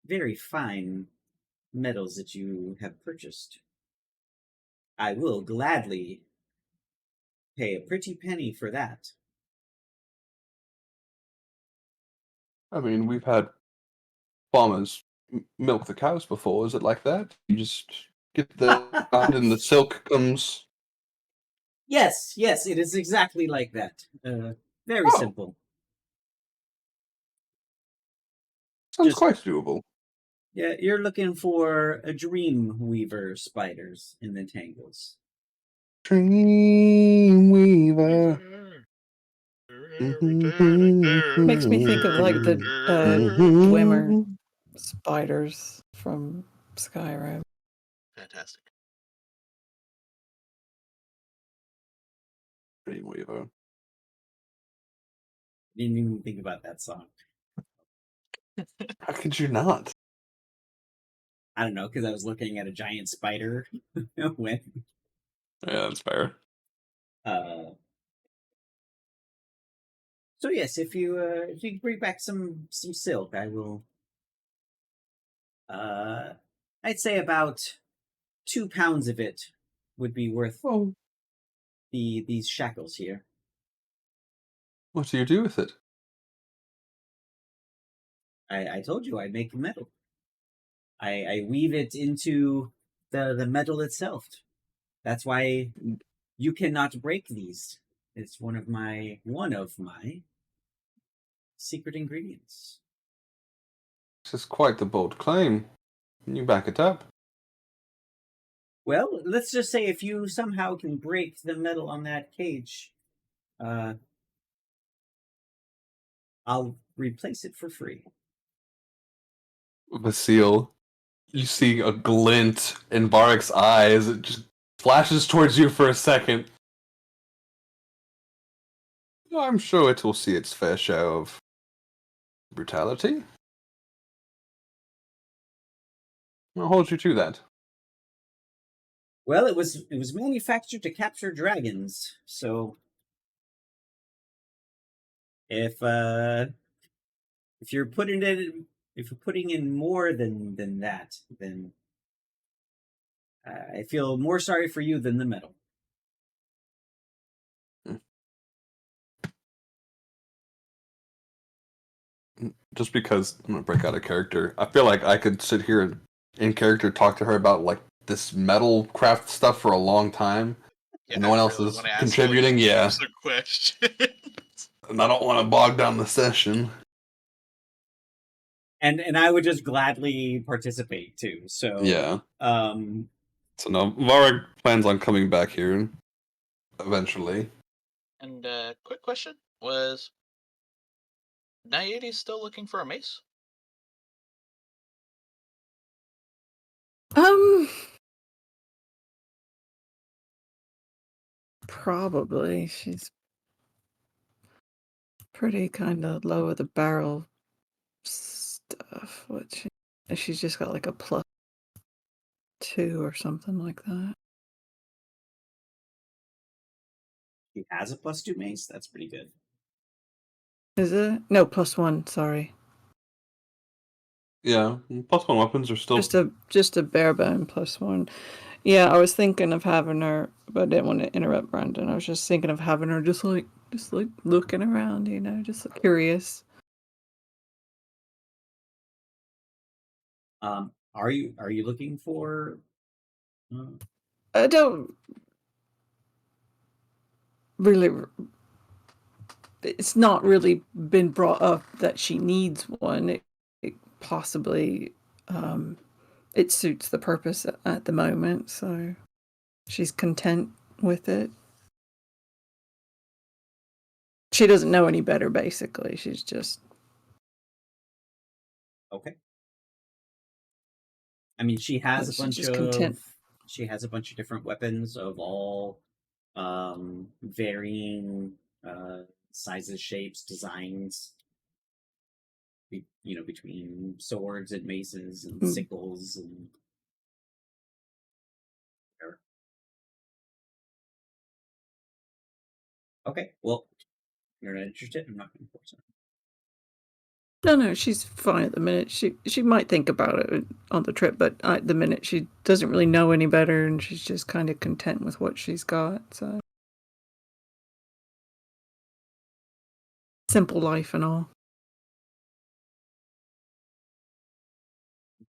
A: very fine metals that you have purchased. I will gladly pay a pretty penny for that.
B: I mean, we've had farmers milk the cows before. Is it like that? You just get the and the silk comes.
A: Yes, yes, it is exactly like that. Very
B: Oh,
A: simple.
B: sounds
A: Just
B: quite doable.
A: yeah, you're looking for a dream weaver spiders in the tangles.
B: Dreamweaver.
F: Makes me think of like the Dwemer spiders from Skyrim.
C: Fantastic.
B: Dreamweaver.
A: Didn't even think about that song.
B: How could you not?
A: I don't know, because I was looking at a giant spider when
B: Yeah, that's fair.
A: uh so yes, if you bring back some silk, I will I'd say about 2 pounds of it would be worth
B: Well,
A: these shackles here.
B: what do you do with it?
A: I told you I make metal. I weave it into the metal itself. That's why you cannot break these. It's one of my secret ingredients.
B: This is quite the bold claim. Can you back it up?
A: Well, let's just say if you somehow can break the metal on that cage, uh, I'll replace it for free.
B: Vasile, you see a glint in Barak's eyes. It just flashes towards you for a second. I'm sure it will see its fair share of brutality. I'll hold you to that.
A: Well, it was manufactured to capture dragons, so if if you're putting it if you're putting in more than that, then I feel more sorry for you than the metal.
B: Just because I'm gonna break out of character, I feel like I could sit here and in character talk to her about like this metal craft stuff for a long time.
C: Yeah,
B: And no one
C: I
B: else
C: really
B: is
C: want to ask
B: contributing,
C: all these
B: yeah.
C: user questions.
B: And I don't want to bog down the session.
A: And I would just gladly participate too. So
B: Yeah.
A: um
B: So no, Varag plans on coming back here eventually.
C: And quick question was Nayade still looking for a mace?
F: Probably. She's pretty kind of low of the barrel stuff. She's just got like a +2 or something like that.
A: he has a +2 mace. That's pretty good.
F: Is it? No, +1. Sorry.
B: Yeah, +1 weapons are still.
F: Just a bare bone +1. Yeah, I was thinking of having her, but I didn't want to interrupt Brandon. I was just thinking of having her just like looking around, just curious.
A: Are you looking for?
F: I don't really. It's not really been brought up that she needs one. It possibly it suits the purpose at the moment, so she's content with it. She doesn't know any better, basically. She's just
A: Okay. I mean, she has a
F: she's
A: bunch
F: just content.
A: of different weapons of all varying sizes, shapes, designs. Between swords and maces and sickles and whatever. Okay, well, you're not interested. I'm not going to force it.
F: No, she's fine at the minute. She might think about it on the trip, but at the minute she doesn't really know any better, and she's just kind of content with what she's got. So simple life and all.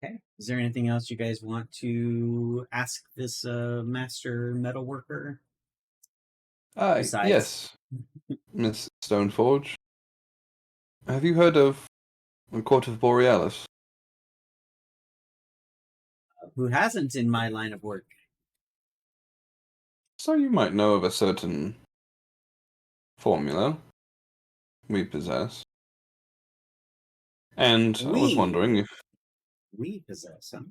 A: Okay. Is there anything else you guys want to ask this master metalworker? Besides,
B: Yes, Miss Stoneforge. Have you heard of the Court of Borealis?
A: who hasn't in my line of work?
B: So you might know of a certain formula we possess. And I was wondering if
A: we possess, huh?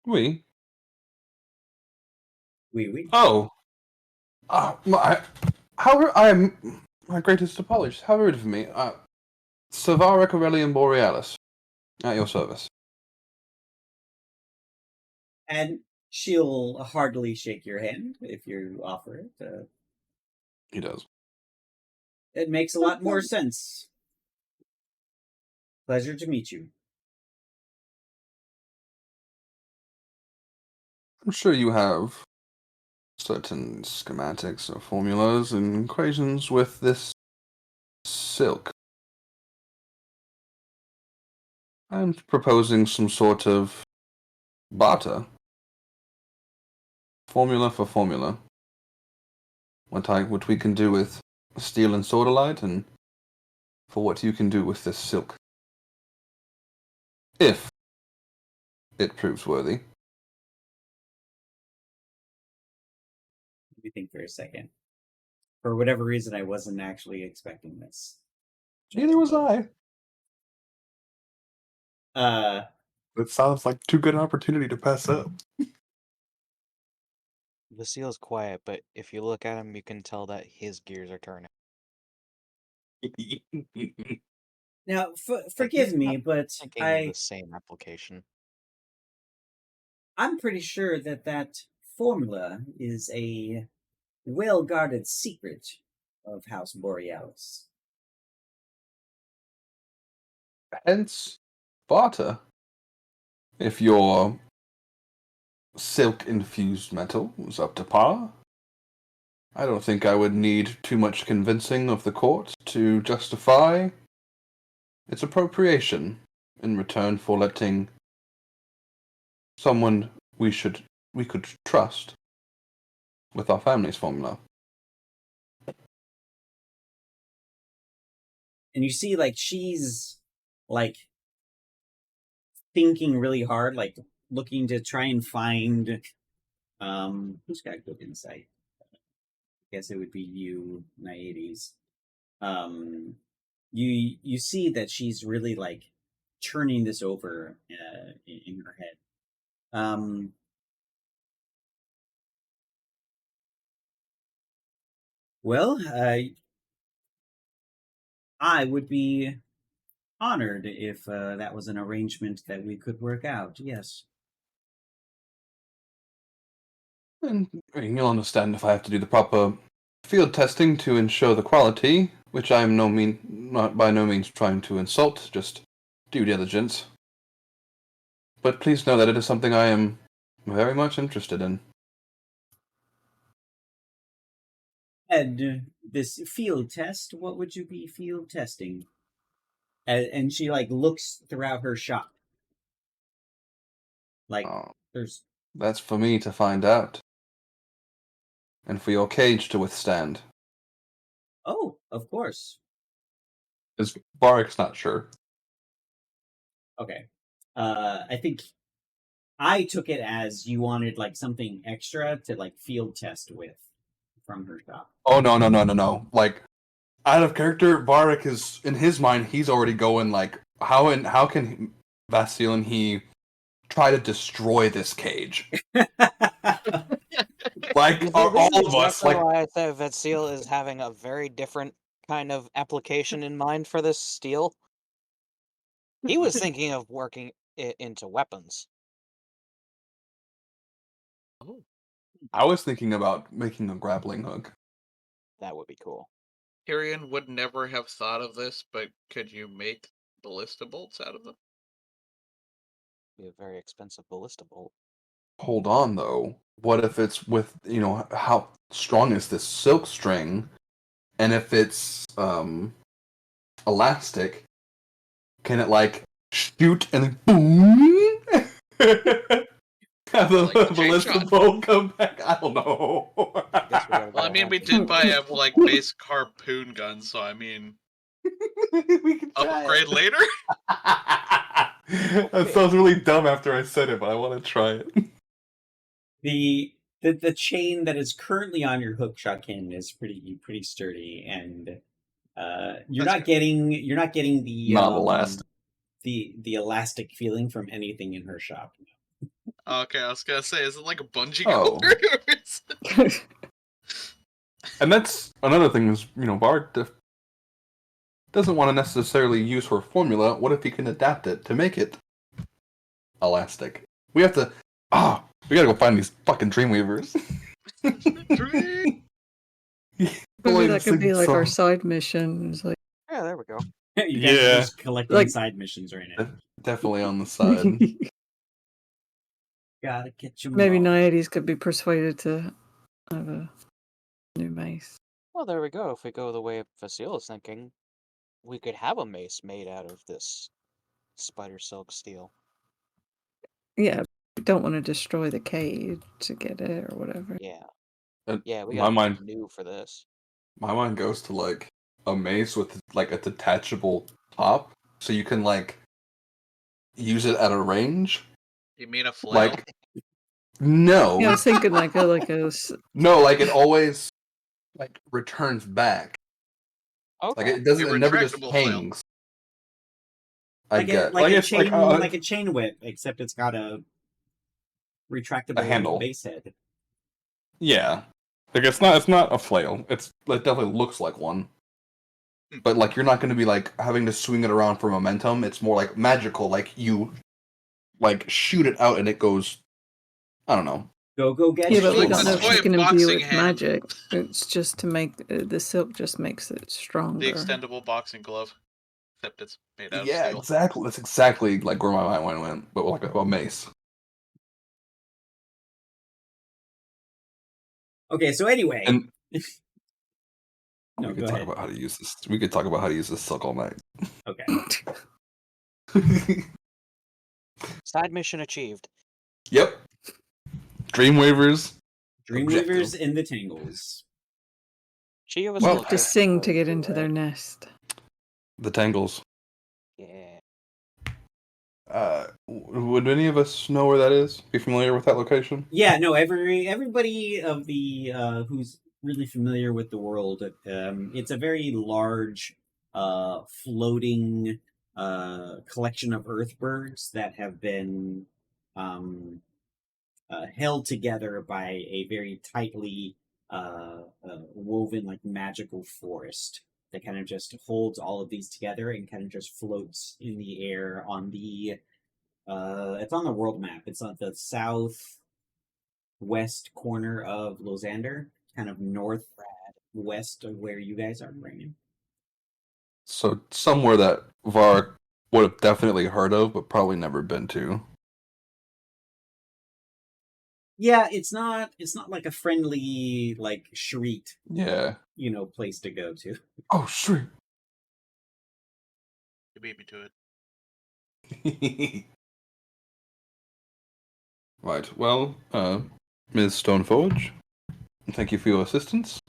B: we.
A: We.
B: Oh, I am my greatest apologies. How rude of me. Savara Corellium Borealis, at your service.
A: And she'll heartily shake your hand if you offer it.
B: He does.
A: It makes a lot more sense. Pleasure to meet you.
B: I'm sure you have certain schematics or formulas and equations with this silk. I'm proposing some sort of barter. Formula for formula. What we can do with steel and sodalite, and for what you can do with this silk. If it proves worthy.
A: Let me think for a second. For whatever reason, I wasn't actually expecting this.
B: Neither was I. It sounds like too good an opportunity to pass up.
E: Vasile's quiet, but if you look at him, you can tell that his gears are turning.
A: Now,
E: Like,
A: forgive
E: he's
A: me,
E: not
A: but
E: thinking of the same application.
A: I'm pretty sure that formula is a well-guarded secret of House Borealis.
B: Hence, barter. If your silk-infused metal was up to par, I don't think I would need too much convincing of the court to justify its appropriation in return for letting someone we could trust with our family's formula.
A: And you see, she's, thinking really hard, looking to try and find, who's got good insight? I guess it would be you, Naiades. You see that she's really, turning this over in her head. Well, I would be honored if that was an arrangement that we could work out. Yes.
B: And you'll understand if I have to do the proper field testing to ensure the quality, which I am not by no means trying to insult, just due diligence. But please know that it is something I am very much interested in.
A: And this field test, what would you be field testing? And she like looks throughout her shop. Like
B: Oh,
A: there's
B: that's for me to find out. And for your cage to withstand.
A: oh, of course.
B: Is Barak's not sure.
A: Okay. I think I took it as you wanted like something extra to like field test with from her shop.
B: Oh no. Like out of character, Barak is in his mind, he's already going like how can Vasil and he try to destroy this cage? Like
E: This
B: are
E: is
B: all of us
E: exactly
B: like
E: why I thought Vetsil is having a very different kind of application in mind for this steel. He was thinking of working it into weapons.
C: Oh,
B: I was thinking about making a grappling hook.
E: That would be cool.
C: Tyrion would never have thought of this, but could you make ballista bolts out of them?
E: Be a very expensive ballista bolt.
B: Hold on though. What if it's with how strong is this silk string? And if it's elastic, can it like shoot and then boom? Have the
C: Like a
B: ballista
C: chainshot.
B: bolt come back? I don't know.
E: Guess we gotta
C: Well, I
E: go
C: mean,
E: back
C: we
E: to-
C: did buy a like base harpoon gun, so I mean,
B: We can try
C: upgrade
B: it.
C: later.
B: That sounds really dumb after I said it, but I want to try it.
A: The chain that is currently on your hook shotgun is pretty sturdy, and you're
C: That's
A: not getting the
B: Not elastic.
A: the elastic feeling from anything in her shop.
C: Okay, I was gonna say, is it like a bungee
B: Oh.
C: cord? Or is-
B: And that's another thing is, Bard doesn't want to necessarily use her formula. What if he can adapt it to make it elastic? We have to. We gotta go find these fucking Dreamweavers.
F: Maybe that could be like our side missions. Like,
E: Yeah, there we go.
A: You guys are
B: Yeah.
A: just collecting
F: Like-
A: side missions right now.
B: Definitely on the side.
A: Gotta catch 'em
F: maybe
A: all.
F: Naiades could be persuaded to have a new mace.
E: Well, there we go. If we go the way Vasil is thinking, we could have a mace made out of this spider silk steel.
F: Yeah, we don't want to destroy the cage to get it or whatever.
E: Yeah.
B: Uh,
E: Yeah, we
B: my
E: got
B: mind-
E: new for this.
B: My mind goes to like a mace with like a detachable top, so you can like use it at a range.
C: You mean a flail?
B: Like no,
F: Yeah, I was thinking like a
B: no, like it always like returns back.
E: Okay.
B: Like it doesn't.
C: A
B: It never just
C: retractable flail.
B: hangs. I
A: Like
B: get
A: a
B: it's
A: chain,
B: like,
A: like a chain whip, except it's got a retractable
B: handle.
A: base head.
B: yeah. Like it's not a flail. It definitely looks like one. But like you're not going to be like having to swing it around for momentum. It's more like magical. Like you like shoot it out and it goes. I don't know.
A: Go get
F: yeah,
A: it.
F: but we
C: Like
F: don't
C: the
F: know if
C: toy
F: she can imbue
C: boxing
F: it
C: hand.
F: magic. It's just to make the silk just makes it stronger.
C: The extendable boxing glove, except it's made out
B: Yeah,
C: of steel.
B: exactly. That's exactly like where my mind went. But like a mace.
A: Okay, so anyway,
B: And
A: No,
B: we could
A: go
B: talk
A: ahead.
B: about how to use this. We could talk about how to use this silk all night.
A: okay.
E: Side mission achieved.
B: Yep. Dreamweavers.
A: Dreamweavers in the Tangles.
E: She was
B: Well,
F: To sing to get into their nest.
B: The Tangles.
E: Yeah.
B: Would any of us know where that is? Be familiar with that location?
A: Yeah, no, everybody of the who's really familiar with the world, it's a very large floating collection of earthbirds that have been held together by a very tightly woven like magical forest that kind of just holds all of these together and kind of just floats in the air on the it's on the world map. It's on the southwest corner of Losander, kind of northwest of where you guys are right now.
B: So somewhere that Var would have definitely heard of, but probably never been to.
A: Yeah, it's not like a friendly like street,
B: Yeah.
A: place to go to.
B: Oh, sure.
C: You beat me to it.
B: Right. Well, Ms. Stoneforge, thank you for your assistance.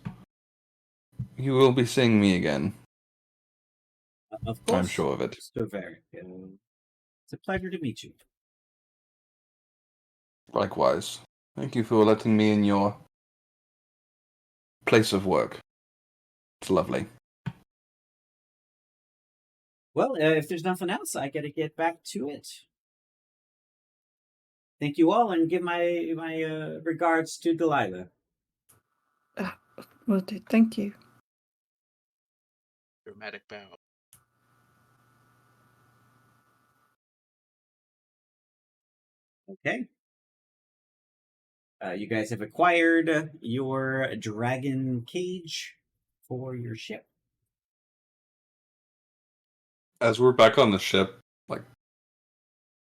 B: You will be seeing me again.
A: Of course.
B: I'm sure of it.
A: Mr. Varick. It's a pleasure to meet you.
B: Likewise. Thank you for letting me in your place of work. It's lovely.
A: Well, if there's nothing else, I got to get back to it. Thank you all, and give my regards to Delilah.
F: Will do. Thank you.
C: Dramatic bow.
A: Okay. You guys have acquired your dragon cage for your ship.
B: As we're back on the ship, like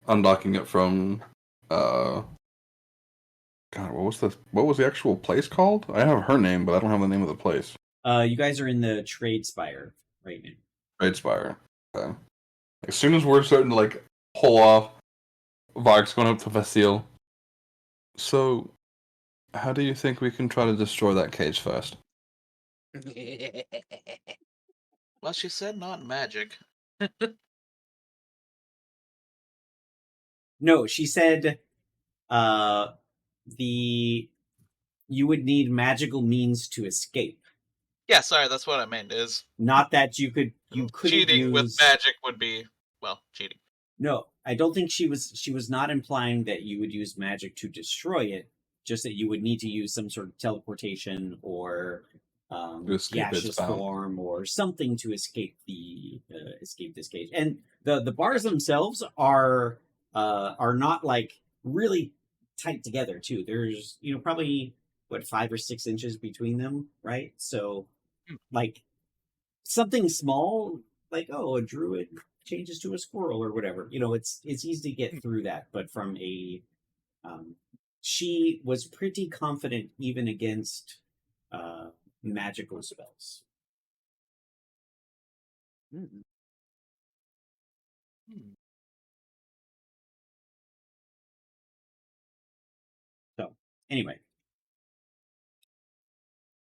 B: undocking it from God, what was the actual place called? I have her name, but I don't have the name of the place.
A: You guys are in the Trade Spire right now.
B: Trade Spire. Okay. As soon as we're starting to like pull off, Varg's going up to Vasile. So, how do you think we can try to destroy that cage first?
C: Well, she said not magic.
A: No, she said you would need magical means to escape.
C: Yeah, sorry, that's what I meant. Is
A: Not that you couldn't
C: cheating with
A: use
C: magic would be cheating.
A: No, I don't think she was not implying that you would use magic to destroy it, just that you would need to use some sort of teleportation or
B: To escape its
A: gaseous
B: bound.
A: form or something to escape escape this cage. And the bars themselves are not like really tight together too. There's probably 5 or 6 inches between them, right? So like something small, like a druid changes to a squirrel or whatever. It's easy to get through that. But from a she was pretty confident even against magical spells.
E: Mm.
A: So anyway,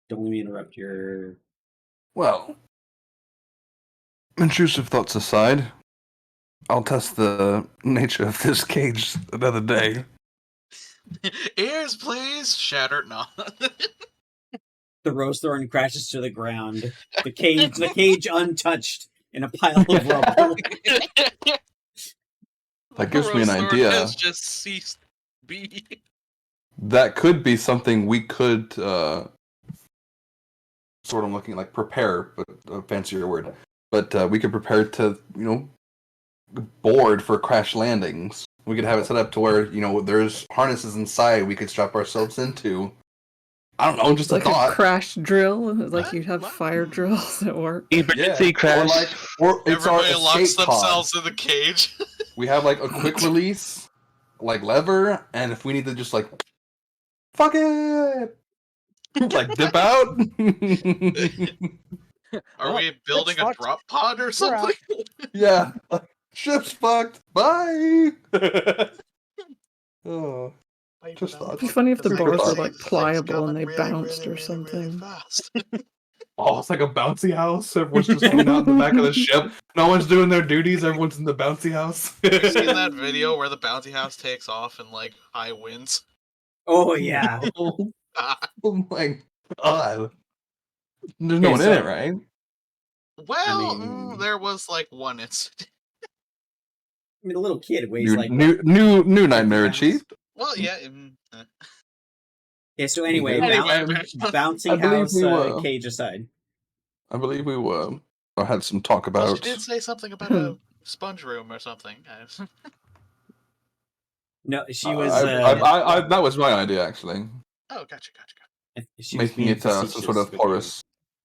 A: don't let me interrupt your.
B: Well, intrusive thoughts aside, I'll test the nature of this cage another day.
C: Ears, please. Shattered. No.
A: The rose thorn crashes to the ground. The cage untouched in a pile of rubble.
B: That gives me an idea.
C: Has just ceased being.
B: That could be something we could sort of looking like prepare, but a fancier word. But we could prepare to, board for crash landings. We could have it set up to where, there's harnesses inside we could strap ourselves into. I don't know, just
F: Like
B: a thought.
F: a crash drill, like
C: What?
F: you'd have
C: What?
F: fire drills at work.
D: Emergency crash.
B: Or it's
C: Everybody
B: our
C: locks
B: escape pod.
C: themselves in the cage.
B: We have like a quick release, like lever, and if we need to just like, fuck it, like dip out.
C: Are
E: Well,
C: we building a
E: fucked.
C: drop pod or
E: We're
C: something?
B: Yeah, like, ship's fucked. Bye. Oh, just thought.
F: It'd be funny if the
B: Just a
F: bars were
B: thought.
F: like pliable and they bounced or something.
C: Fast.
B: Oh, it's like a bouncy house. Everyone's just hanging out in the back of the ship. No one's doing their duties. Everyone's in the bouncy house.
C: Have you seen that video where the bounty house takes off in like high winds?
A: Oh yeah.
B: Oh my god. There's
A: Okay,
B: no one in
A: so-
B: it, right?
C: Well,
A: mean-
C: there was like one incident.
A: I mean, a little kid weighs like.
B: New nightmare
A: pounds?
B: achieved.
C: Well, yeah.
A: Yeah. So anyway,
C: Anyway,
A: bouncy
B: I believe
A: house
B: we were.
A: cage aside.
B: I believe we were. I had some talk
C: Well,
B: about.
C: she did say something about a sponge room or something.
A: No, she was.
B: That was my idea, actually.
C: Oh, gotcha.
A: She was
B: Making
A: being
B: it some
A: facetious
B: sort of
A: with
B: porous.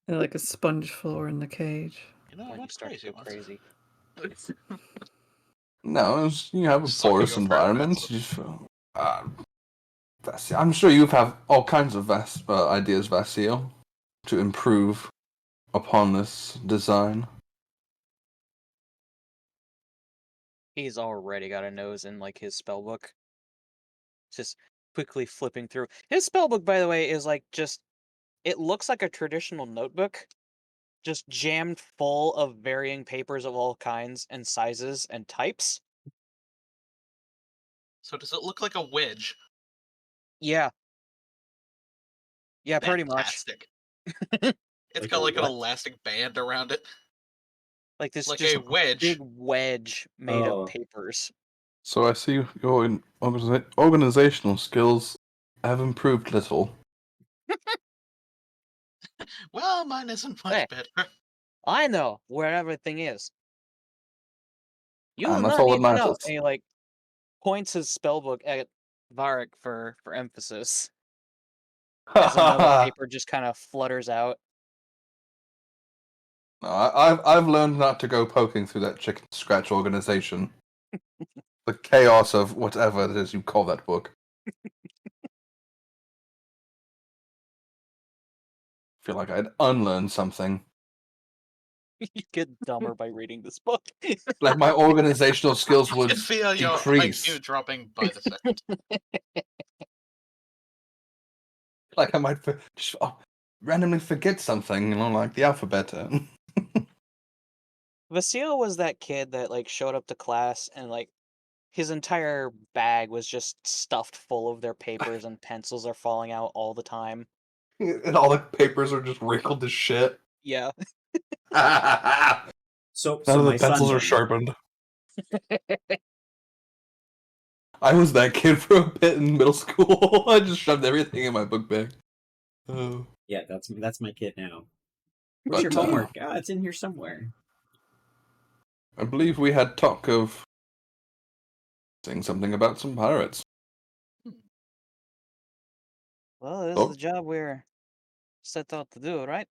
F: Like a sponge floor in the cage.
C: You know
E: When you
C: what's
E: start to
C: crazy?
E: go crazy.
B: No, you have a
C: Just looking
B: porous
C: over at
B: environment.
C: Vessel.
B: You feel, I'm sure you have all kinds of ideas, Vassil, to improve upon this design.
E: He's already got a nose in like his spell book. Just quickly flipping through. His spell book, by the way, is like just it looks like a traditional notebook, just jammed full of varying papers of all kinds and sizes and types.
C: So does it look like a wedge?
E: Yeah. Yeah, pretty much.
C: Fantastic. It's
A: Like
C: got
A: a
C: like an
A: what?
C: elastic band around it.
E: Like this
C: Like
E: just
C: a wedge.
E: big wedge made
A: Oh.
E: of papers.
B: So I see your organizational skills have improved little.
C: Well, mine isn't much
E: Hey.
C: better.
E: I know where everything is. You do
B: And that's
E: not
B: all that
E: need to know.
B: matters.
E: And he like points his spellbook at Varric for emphasis. As another paper just kind of flutters out.
B: No, I've learned not to go poking through that chicken scratch organization. The chaos of whatever it is you call that book. Feel like I'd unlearn something.
E: You get dumber by reading this book.
B: Like my organizational skills
C: I
B: would
C: can feel your
B: decrease.
C: IQ dropping by the second.
B: Like I might just randomly forget something, like the alphabet.
E: Vasile was that kid that like showed up to class and like his entire bag was just stuffed full of their papers and pencils are falling out all the time.
B: And all the papers are just wrinkled as shit.
E: Yeah.
A: So
B: None of
A: my
B: the
A: son
B: pencils are
A: then.
B: sharpened. I was that kid for a bit in middle school. I just shoved everything in my book bag. Oh.
A: Yeah, that's my kid now. Where's your
B: But,
A: homework? It's in here somewhere.
B: I believe we had talk of saying something about some pirates.
E: Well, this
B: Oh.
E: is the job we're set out to do, right?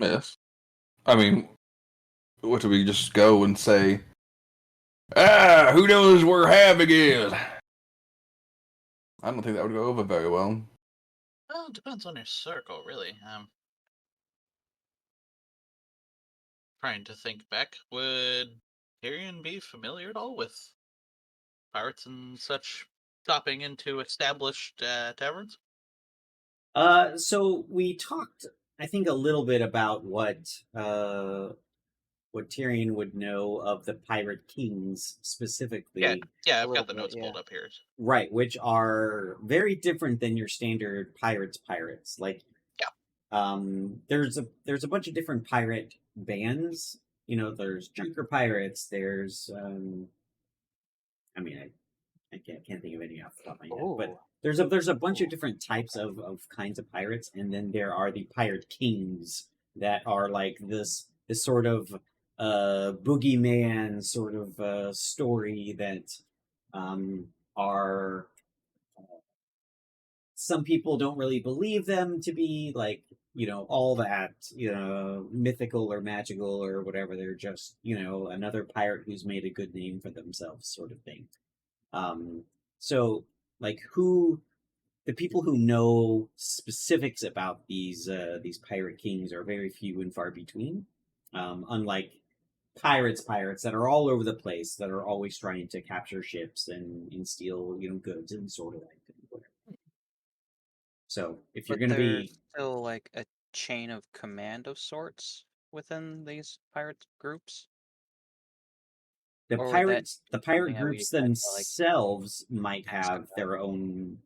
B: Yes. I mean, what do we just go and say? Who knows where Havoc is? I don't think that would go over very well.
C: Well, it depends on your circle, really. Trying to think back, would Tyrion be familiar at all with pirates and such stopping into established taverns?
A: So we talked, I think, a little bit about what Tyrion would know of the pirate kings specifically.
C: Yeah,
E: A
C: I've
E: little
C: got the
E: bit,
C: notes
E: yeah.
C: pulled up here.
A: Right, which are very different than your standard pirates. Like, there's a bunch of different pirate bands. There's drinker pirates. There's I mean, I can't think of any off the top of my head, but
E: Ooh.
A: there's a bunch of different types of kinds of pirates, and then there are the pirate kings that are like this sort of boogeyman sort of story that are some people don't really believe them to be like all that mythical or magical or whatever. They're just another pirate who's made a good name for themselves, sort of thing. So like the people who know specifics about these pirate kings are very few and far between. Unlike pirates that are all over the place, that are always trying to capture ships and steal goods and sort of like whatever. So if you're
E: But
A: going to
E: there's
A: be
E: still like a chain of command of sorts within these pirate groups.
A: the
E: Or would that
A: pirates, the pirate
E: something that we
A: groups
E: had to, like,
A: themselves might
E: ask
A: have
E: about?
A: their own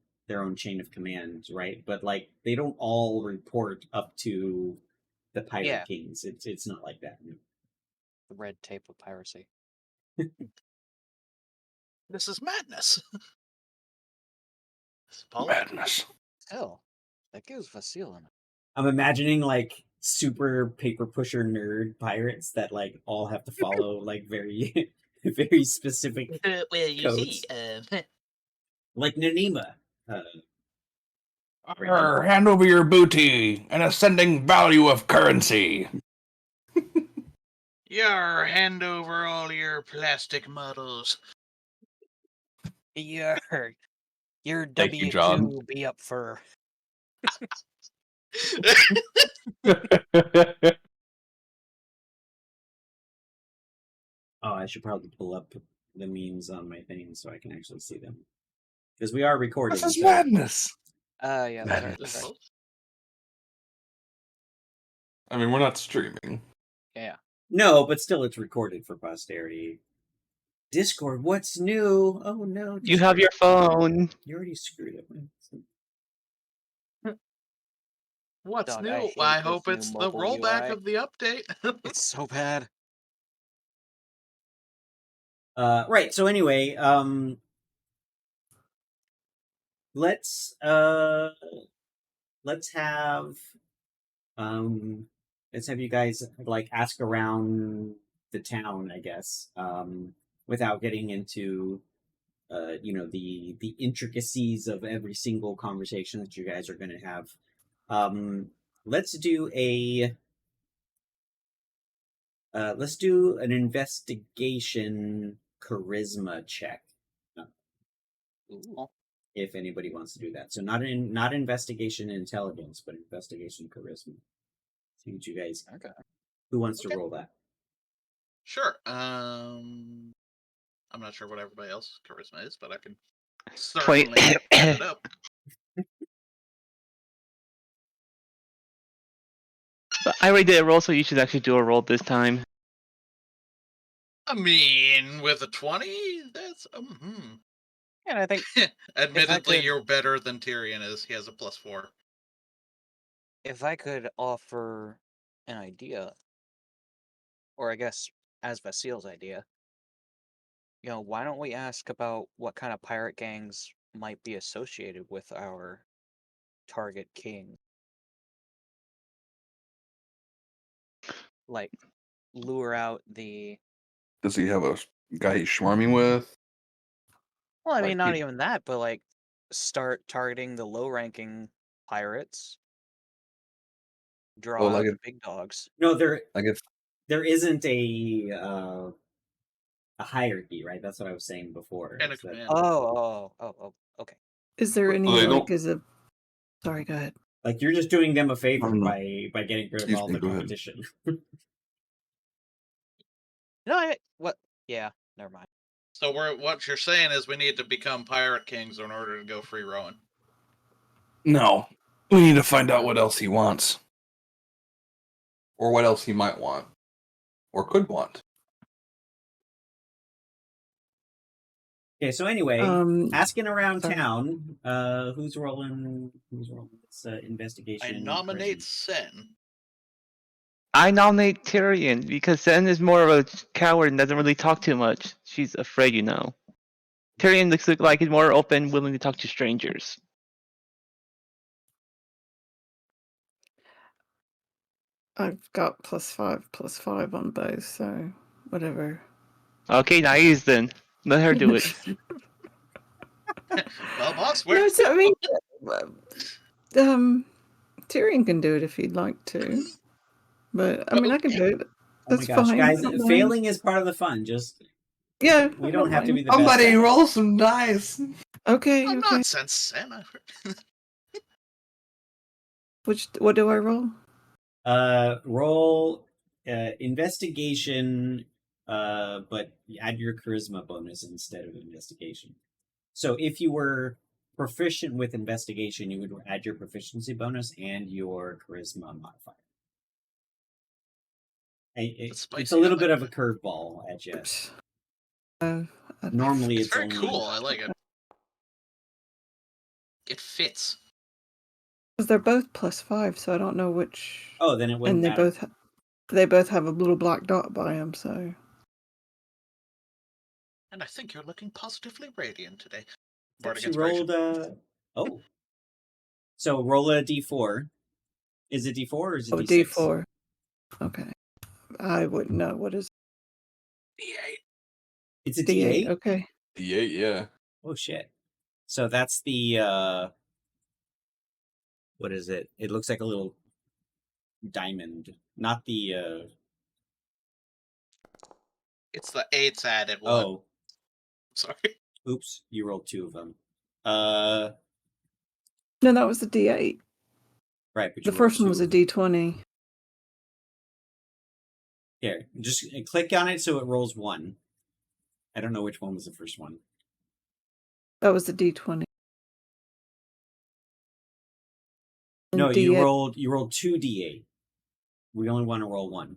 A: chain of command, right? But like they don't all report up to the pirate
E: Yeah.
A: kings. It's not like that. No.
E: The red tape of piracy.
C: This is madness.
B: Madness.
E: Hell, that gives Vasile an
A: I'm imagining like super paper pusher nerd pirates that like all have to follow like very very specific
C: Well, you see,
A: like Nanima.
B: Hand over your booty, an ascending value of currency.
C: Yar, hand over all your plastic models.
E: Your
B: Thank you, John.
E: W2 be up for.
A: Oh, I should probably pull up the memes on my thing so I can actually see them. Because we are recording.
B: This is
A: so-
B: madness.
E: Yeah, that's right.
B: Madness.
E: That's right.
B: I mean, we're not streaming.
E: Yeah.
A: No, but still it's recorded for posterity. Discord, what's new? Oh no.
D: You have your phone.
A: You already screwed up.
C: What's
E: Dog,
C: new?
E: I hate
C: I
E: this
C: hope
E: new
C: it's the
E: mobile
C: rollback
E: UI.
C: of the update.
E: It's so bad.
A: Right, so anyway, let's have let's have you guys like ask around the town, I guess, without getting into the intricacies of every single conversation that you guys are going to have. Let's do an investigation charisma check.
E: Ooh.
A: If anybody wants to do that. So not investigation intelligence, but investigation charisma. See what you guys.
E: Okay.
A: Who wants to
C: Okay.
A: roll that?
C: Sure. I'm not sure what everybody else's charisma is, but I can certainly set it up.
D: But I already did a roll, so you should actually do a roll this time.
C: I mean, with a 20, that's
E: And I think
C: Admittedly,
E: could-
C: you're better than Tyrion is. He has a +4.
E: if I could offer an idea, or I guess as Vasil's idea, why don't we ask about what kind of pirate gangs might be associated with our target king? Like, lure out the.
B: Does he have a guy he's swarming with?
E: Well, I
B: Like
E: mean, not
B: he-
E: even that, but like, start targeting the low-ranking pirates. Draw
B: Well,
E: out
B: like
E: the
B: if,
E: big dogs.
A: No, there
B: like if
A: isn't a hierarchy, right? That's what I was saying before.
C: And a
A: is that,
C: command.
E: Oh, okay.
F: Is there any
B: they
F: like
B: don't-
F: sorry, go ahead.
A: like you're just doing them a favor
B: No.
A: by getting rid of
B: Excuse
A: all
B: me,
A: the
B: go ahead.
A: competition.
E: No, what? Yeah, never mind.
C: So what you're saying is we need to become pirate kings in order to go free rowing.
B: No. We need to find out what else he wants. Or what else he might want. Or could want.
A: Okay, so anyway,
F: Um,
A: asking around
F: sorry.
A: town, who's rolling this investigation?
C: I nominate
A: charisma?
C: Sen.
D: I nominate Tyrion because Zen is more of a coward and doesn't really talk too much. She's afraid, Tyrion looks like he's more open, willing to talk to strangers.
F: I've got +5 on both, so whatever.
D: Okay, nice then. Let her do it.
C: Well, boss,
F: No,
C: where?
F: so, I mean, Tyrion can do it if he'd like to, but I mean, I can do it.
A: Oh my
F: That's
A: gosh,
F: fine.
A: guys!
F: I don't mind.
A: Failing is part of the fun. Just
F: Yeah,
A: we
F: I
A: don't have to be
F: mind.
A: the best.
B: Somebody
A: at it.
B: roll some dice.
F: Okay,
C: I'm
F: okay.
C: not Sen. Sen.
F: What do I roll?
A: Roll investigation, but add your charisma bonus instead of investigation. So if you were proficient with investigation, you would add your proficiency bonus and your charisma modifier. It's
C: spicy,
A: a little
C: I
A: bit
C: like
A: of a curveball at you.
F: Oops.
A: Normally,
C: It's
A: it's
C: very
A: only
C: cool. I like it. It fits.
F: Because they're both +5, so I don't know which.
A: Oh, then it wouldn't
F: And they
A: matter.
F: both have a little black dot by them. So
C: And I think you're looking positively radiant today.
A: Except
C: Bardic
A: she
C: inspiration.
A: rolled. Oh, so roll a d4. Is it d4 or is it d6?
F: D4. Okay, I wouldn't know what is
C: D8.
A: It's a
F: D8.
A: d8.
F: Okay.
B: D8, yeah.
A: Oh shit! So that's the what is it? It looks like a little diamond, not the
C: It's the 8's added one.
A: Oh,
C: Sorry.
A: oops! You rolled 2 of them.
F: No, that was the D8.
A: Right, but
F: The
A: you rolled
F: first one
A: 2
F: was a
A: of them.
F: D20.
A: Here, just click on it so it rolls 1. I don't know which one was the first one.
F: That was the D20. And
A: No, you
F: D8.
A: rolled 2 D8. We only want to roll 1.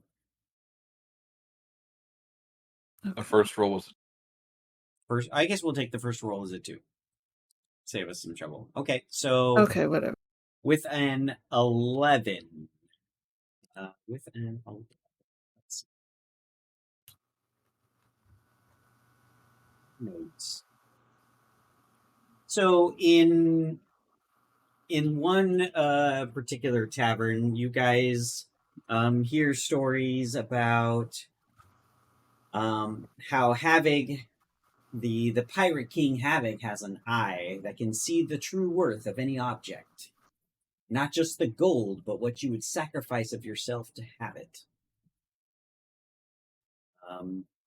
B: The first roll was
A: First, I guess we'll take the first roll as a 2. Save us some trouble. Okay, so
F: Okay, whatever.
A: with an 11. With an 11. Let's see. Notes. So in one particular tavern, you guys hear stories about how Havoc, the pirate king Havoc, has an eye that can see the true worth of any object, not just the gold, but what you would sacrifice of yourself to have it.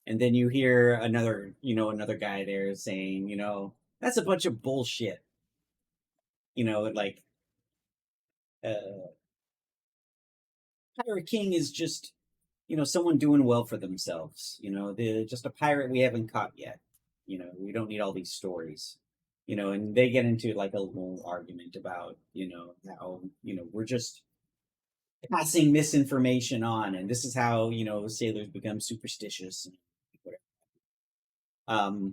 A: And then you hear another guy there saying, that's a bunch of bullshit. Like, Pirate King is just, someone doing well for themselves. Just a pirate we haven't caught yet. We don't need all these stories. And they get into like a little argument about, how, we're just passing misinformation on, and this is how, sailors become superstitious and whatever.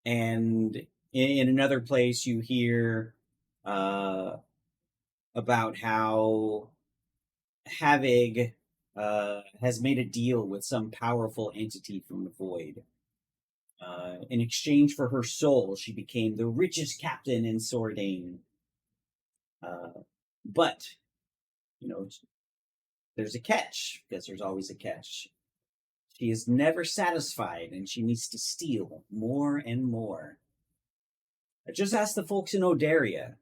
A: And in another place, you hear about how Havig has made a deal with some powerful entity from the void. In exchange for her soul, she became the richest captain in Sordane. But, there's a catch, because there's always a catch. She is never satisfied, and she needs to steal more and more. I just asked the folks in Odaria.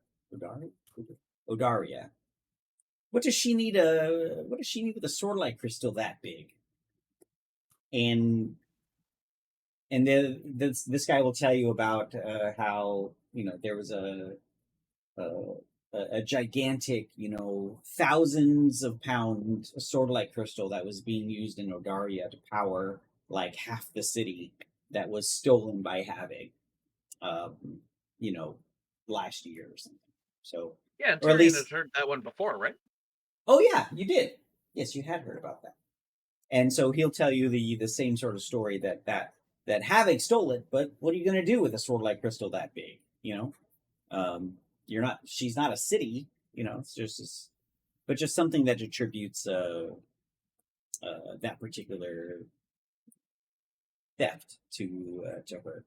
A: Odaria. What does she need with a sword-like crystal that big? And this guy will tell you about how there was a gigantic, thousands of pound sword-like crystal that was being used in Odaria to power like half the city that was stolen by Havoc, you know, last year or something. So,
C: Yeah, and
A: or at
C: Tyrion
A: least,
C: has heard that one before, right?
A: oh yeah, you did. Yes, you had heard about that. And so he'll tell you the same sort of story that Havoc stole it, but what are you going to do with a sword-like crystal that big? She's not a city, it's just but just something that attributes that particular theft to her.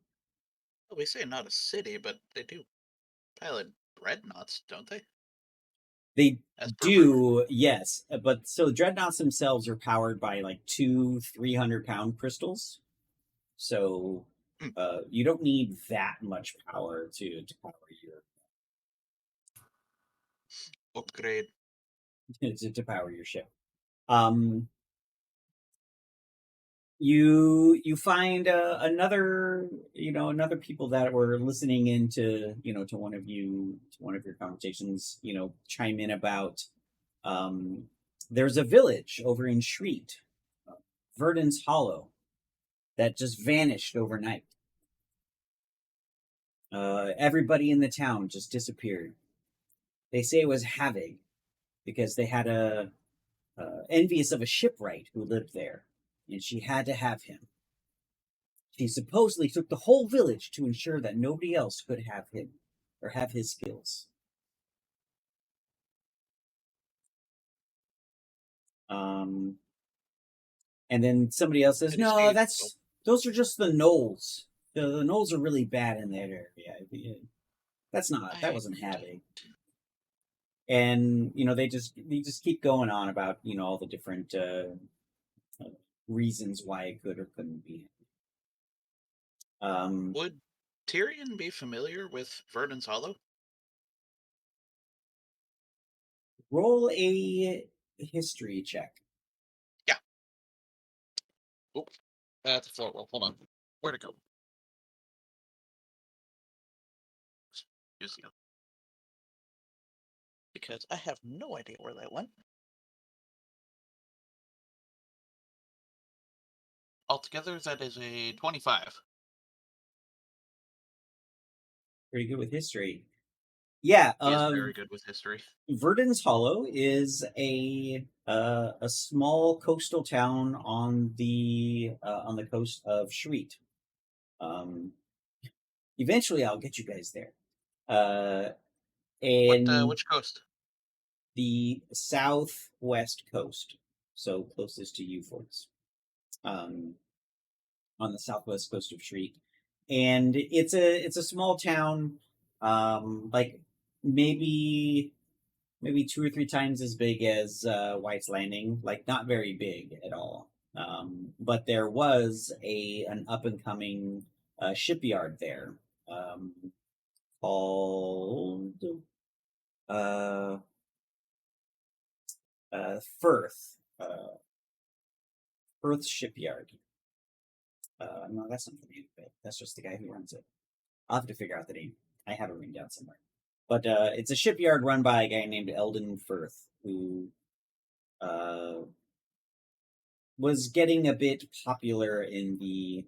C: Well, we say not a city, but they do pilot dreadnoughts, don't they?
A: They
C: As per rumor.
A: do, yes, but so dreadnoughts themselves are powered by like 200-300 pound crystals, so you don't need that much power to power your
C: Upgrade.
A: to power your ship. You find another people that were listening into to one of your conversations chime in about there's a village over in Shreet, Verdon's Hollow, that just vanished overnight. Everybody in the town just disappeared. They say it was Havoc because they had a envious of a shipwright who lived there, and she had to have him. She supposedly took the whole village to ensure that nobody else could have him or have his skills. And then somebody else says, "No, those are just the gnolls. The gnolls are really bad in that area. That wasn't Havoc." And they just keep going on about all the different reasons why it could or couldn't be.
C: Would Tyrion be familiar with Verdon's Hollow?
A: Roll a history check.
C: Yeah. That's a floor roll. Hold on. Where'd it go? Excuse you. Because I have no idea where that went. Altogether, that is a 25.
A: Pretty good with history. Yeah,
C: He is very good with history.
A: Verdon's Hollow is a small coastal town on the coast of Shreet. Eventually, I'll get you guys there. And
C: Which coast?
A: the southwest coast, so closest to you folks, on the southwest coast of Shreet, and it's a small town, like maybe 2 or 3 times as big as White's Landing, like not very big at all. But there was an up and coming shipyard there, called uh, Firth. Firth Shipyard. No, that's not the name of it. That's just the guy who runs it. I'll have to figure out the name. I have it written down somewhere. But it's a shipyard run by a guy named Eldon Firth, who was getting a bit popular in the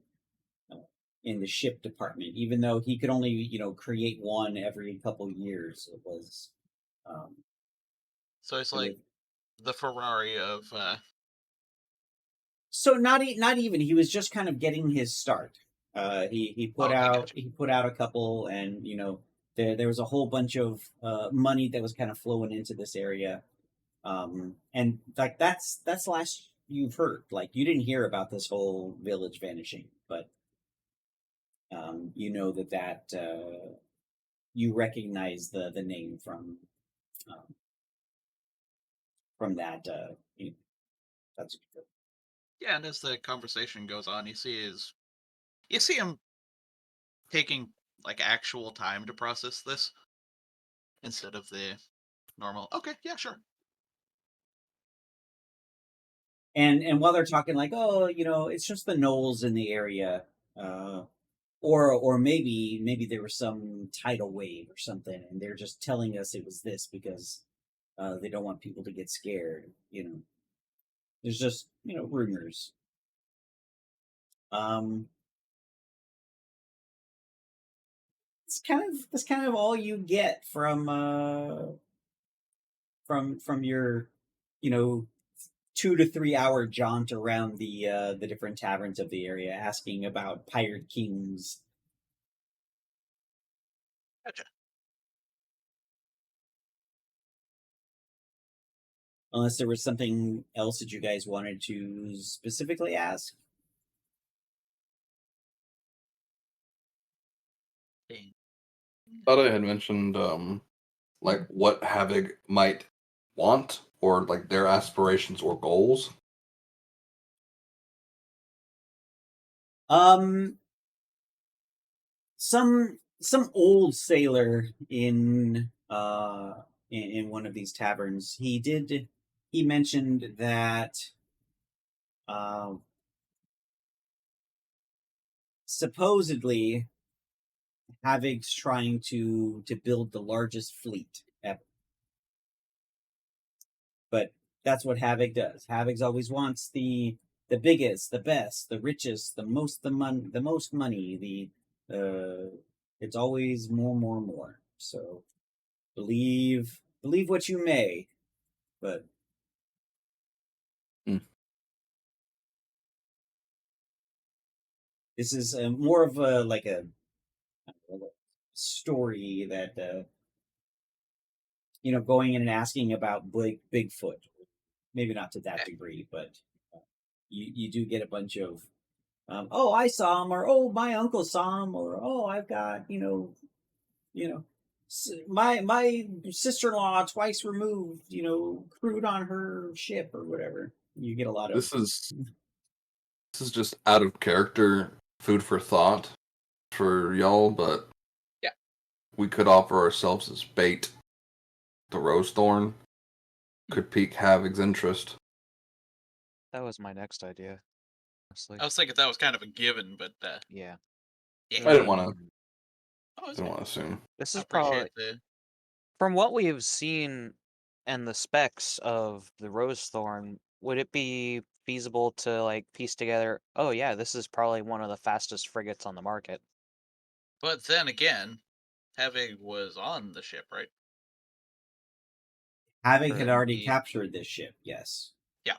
A: ship department, even though he could only create one every couple years. It was
C: So it's
A: it
C: like
A: was-
C: the Ferrari of.
A: so not even. He was just kind of getting his start. He put
C: Okay,
A: out
C: gotcha.
A: a couple, and there was a whole bunch of money that was kind of flowing into this area, and like that's the last you've heard. Like you didn't hear about this whole village vanishing, but you know that you recognize the name from that. That's
C: Yeah, and as the conversation goes on, you see him taking like actual time to process this instead of the normal. Okay, yeah, sure.
A: and while they're talking, like, oh, it's just the gnolls in the area, or maybe there was some tidal wave or something, and they're just telling us it was this because they don't want people to get scared. There's just rumors. That's kind of all you get from your 2 to 3 hour jaunt around the different taverns of the area, asking about pirate kings.
C: Gotcha.
A: Unless there was something else that you guys wanted to specifically ask.
B: Thought I had mentioned like what Havoc might want or like their aspirations or goals.
A: Some old sailor in one of these taverns, he mentioned that supposedly Havoc's trying to build the largest fleet ever. But that's what Havoc does. Havoc's always wants the biggest, the best, the richest, the most money. It's always more. So believe what you may, but this is more of a story that going in and asking about Bigfoot. Maybe not to that degree, but you do get a bunch of oh, I saw him, or oh, my uncle saw him, or oh, I've got my sister-in-law twice removed, crewed on her ship or whatever. You get a lot of
B: This is just out of character, food for thought for y'all, but
C: yeah,
B: we could offer ourselves as bait. The Rose Thorn could pique Havoc's interest.
E: That was my next idea. honestly.
C: I was thinking that was kind of a given, but
E: Yeah.
C: yeah.
B: I didn't want to.
C: Oh,
B: Didn't want to assume.
E: This
C: I
E: is probably,
C: appreciate the.
E: from what we have seen and the specs of the Rose Thorn, would it be feasible to like piece together, oh yeah, this is probably one of the fastest frigates on the market?
C: But then again, Havig was on the ship, right?
A: Having
C: Or
A: had already
C: he-
A: captured this ship, yes.
C: Yeah.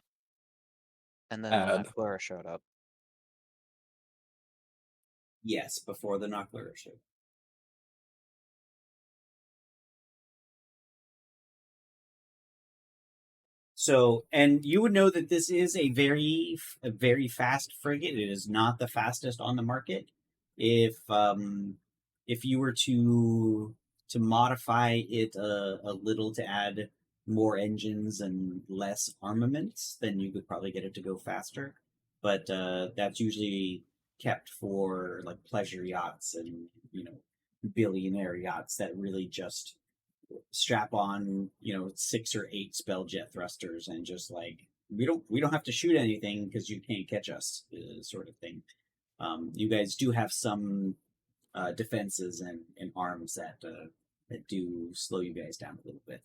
E: And then
B: Add.
E: the Noclura showed up.
A: Yes, before the Noclura ship. So, and you would know that this is a very fast frigate. It is not the fastest on the market. If you were to modify it a little to add more engines and less armaments, then you could probably get it to go faster. But that's usually kept for like pleasure yachts and billionaire yachts that really just strap on 6 or 8 spell jet thrusters and just like we don't have to shoot anything because you can't catch us, sort of thing. You guys do have some defenses and arms that do slow you guys down a little bit.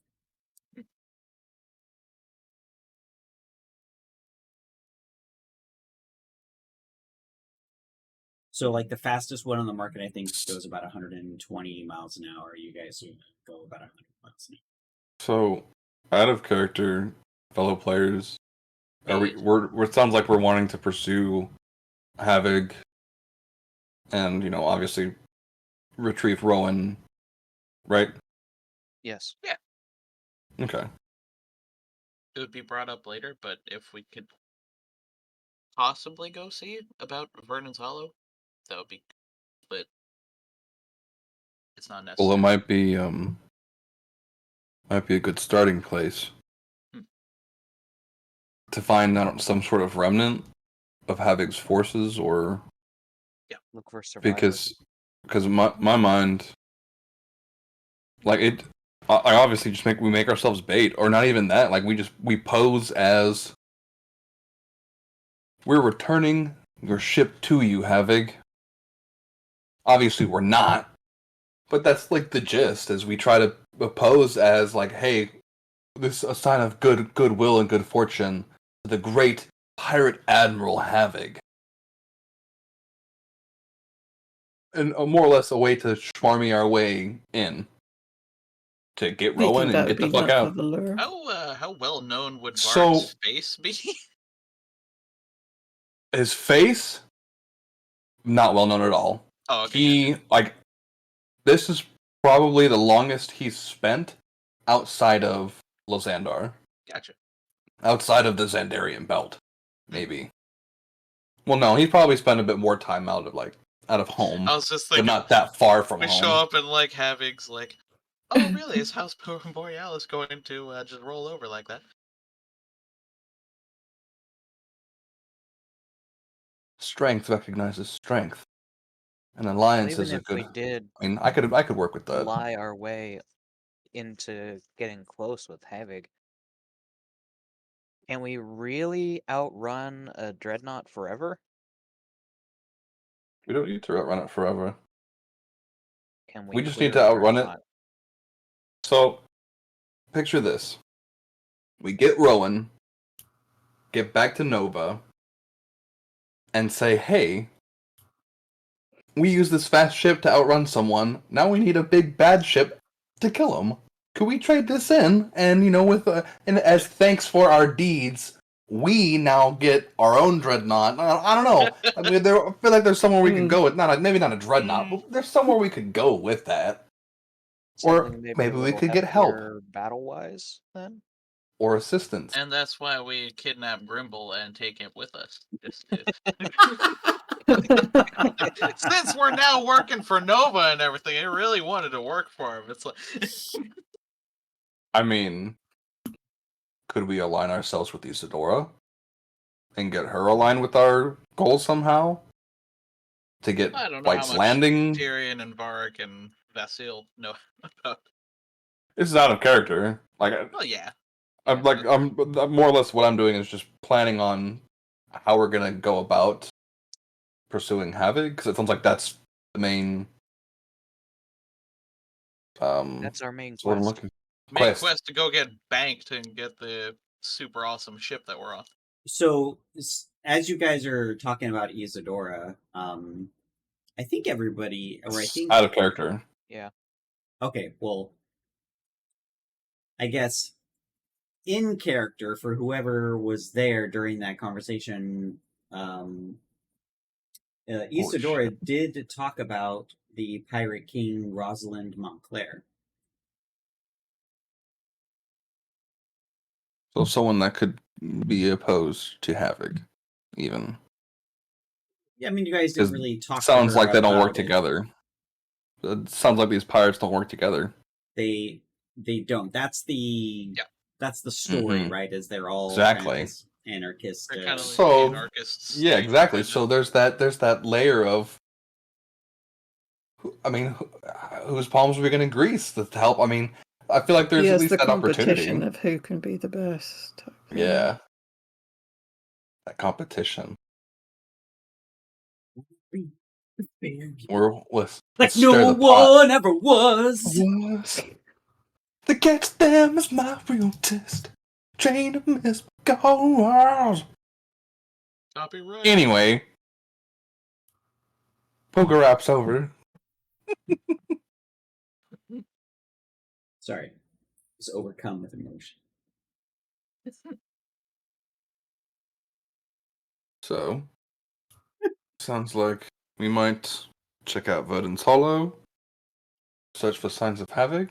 A: So like the fastest one on the market I think goes about 120 miles an hour. You guys go about 100 miles an hour.
B: So, out of character, fellow players, are
C: Wait.
B: it sounds like we're wanting to pursue Havig, and obviously retrieve Rowan, right?
E: Yes.
B: Okay.
C: It would be brought up later, but if we could possibly go see about Vernon's Hollow, that would be. But it's not
B: Well, it
C: necessary.
B: might be a good starting place
C: Hmm.
B: to find out some sort of remnant of Havig's forces, or
E: Look for survivors.
B: because in my mind, like it, I obviously just we make ourselves bait, or not even that. Like we pose as we're returning your ship to you, Havig. Obviously, we're not, but that's like the gist. As we try to pose as like, hey, this is a sign of goodwill and good fortune to the great pirate admiral Havig, and more or less a way to schmarmy our way in to get
F: Do you
B: Rowan
F: think
B: and
F: that would
B: get the
F: be
B: fuck
F: enough
B: out.
F: of a lure?
C: How well known would
B: So-
C: Vark's face be?
B: His face, not well known at all.
C: Oh, okay.
B: He this is probably the longest he's spent outside of Lozandar,
C: Gotcha.
B: outside of the Xandarian belt, maybe. Well, no, he probably spent a bit more time out of home,
C: I was just
B: but
C: thinking,
B: not that far from
C: we
B: home.
C: show up and like Havig's like, oh really? Is House Borealis going to just roll over like that?
B: Strength recognizes strength, and
E: Well,
B: alliance
E: even
B: is a
E: if
B: good.
E: we did
B: I mean, I could work with that.
E: lie our way into getting close with Havig, can we really outrun a dreadnought forever?
B: We don't need to outrun it forever.
E: Can
B: We
E: we
B: just
E: clear
B: need to
E: a
B: outrun it.
E: dreadnought?
B: So, picture this: we get Rowan, get back to Nova, and say, "Hey, we use this fast ship to outrun someone. Now we need a big bad ship to kill him. Could we trade this in? And and as thanks for our deeds, we now get our own dreadnought. I don't know. I mean, I feel like there's somewhere we could go with maybe not a dreadnought, but there's somewhere we could go with that. Or
E: Something maybe
B: maybe
E: a
B: we
E: little
B: could get help
E: heftier battle-wise, then?
B: or assistance.
C: And that's why we kidnap Grimble and take him with us. Just to... Since we're now working for Nova and everything, I really wanted to work for him. It's like,
B: I mean, could we align ourselves with Isadora and get her aligned with our goals somehow? To get
C: I don't know how
B: White's
C: much
B: Landing.
C: Tyrion and Varric and Vasil know about.
B: This is out of character.
C: Well, yeah.
B: I'm more or less what I'm doing is just planning on how we're gonna go about pursuing Havoc, because it sounds like that's the main.
E: That's our main
B: That's what I'm
E: quest.
B: looking.
C: Main quest to go get banked and get the super awesome ship that we're on.
A: So as you guys are talking about Isadora, I think everybody, or I
B: It's
A: think
B: out of character.
E: Yeah.
A: okay, well, I guess in character for whoever was there during that conversation, Isadora
B: shit.
A: did talk about the Pirate King Rosalind Montclair.
B: So someone that could be opposed to Havoc, even.
A: Yeah, I mean, you guys didn't really talk to
B: Sounds
A: her
B: like they don't work
A: about it.
B: together. It sounds like these pirates don't work together.
A: They don't. That's the
C: Yeah.
A: That's the story,
B: Mhm.
A: right? Is they're all
B: Exactly.
A: kind of this anarchist.
C: They're kind of like
B: So,
C: anarchists.
B: yeah, exactly. So there's that layer of. I mean, whose palms are we going to grease to help? I mean, I feel like there's at
F: Yes,
B: least
F: the
B: that
F: competition
B: opportunity.
F: of who can be the best. type thing.
B: Yeah, that competition. We're let's
A: no
B: stir the pot.
A: one ever was.
B: To catch them is my real test. Train to miss goals.
C: Copyright.
B: Anyway, poker rap's over.
A: Sorry, it's overcome with emotion.
B: So, sounds like we might check out Verdant's Hollow, search for signs of havoc.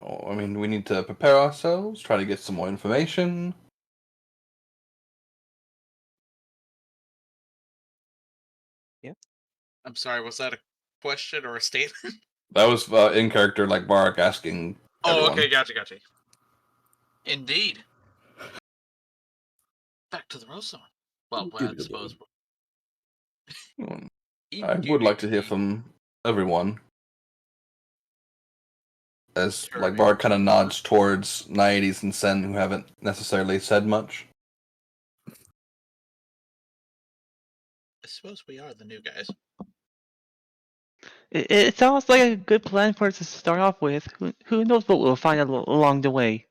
B: Oh, I mean, we need to prepare ourselves, try to get some more information.
C: I'm sorry, was that a question or a statement?
B: That was in character, like Barak asking everyone.
C: Okay, gotcha. Indeed. Back to the roast zone. Well, I suppose.
B: I would like to hear from everyone. As
C: Sure,
B: like
C: man.
B: Barak kind of nods towards Naiades and Sen, who haven't necessarily said much.
C: I suppose we are the new guys.
D: It sounds like a good plan for us to start off with. Who knows what we'll find along the way.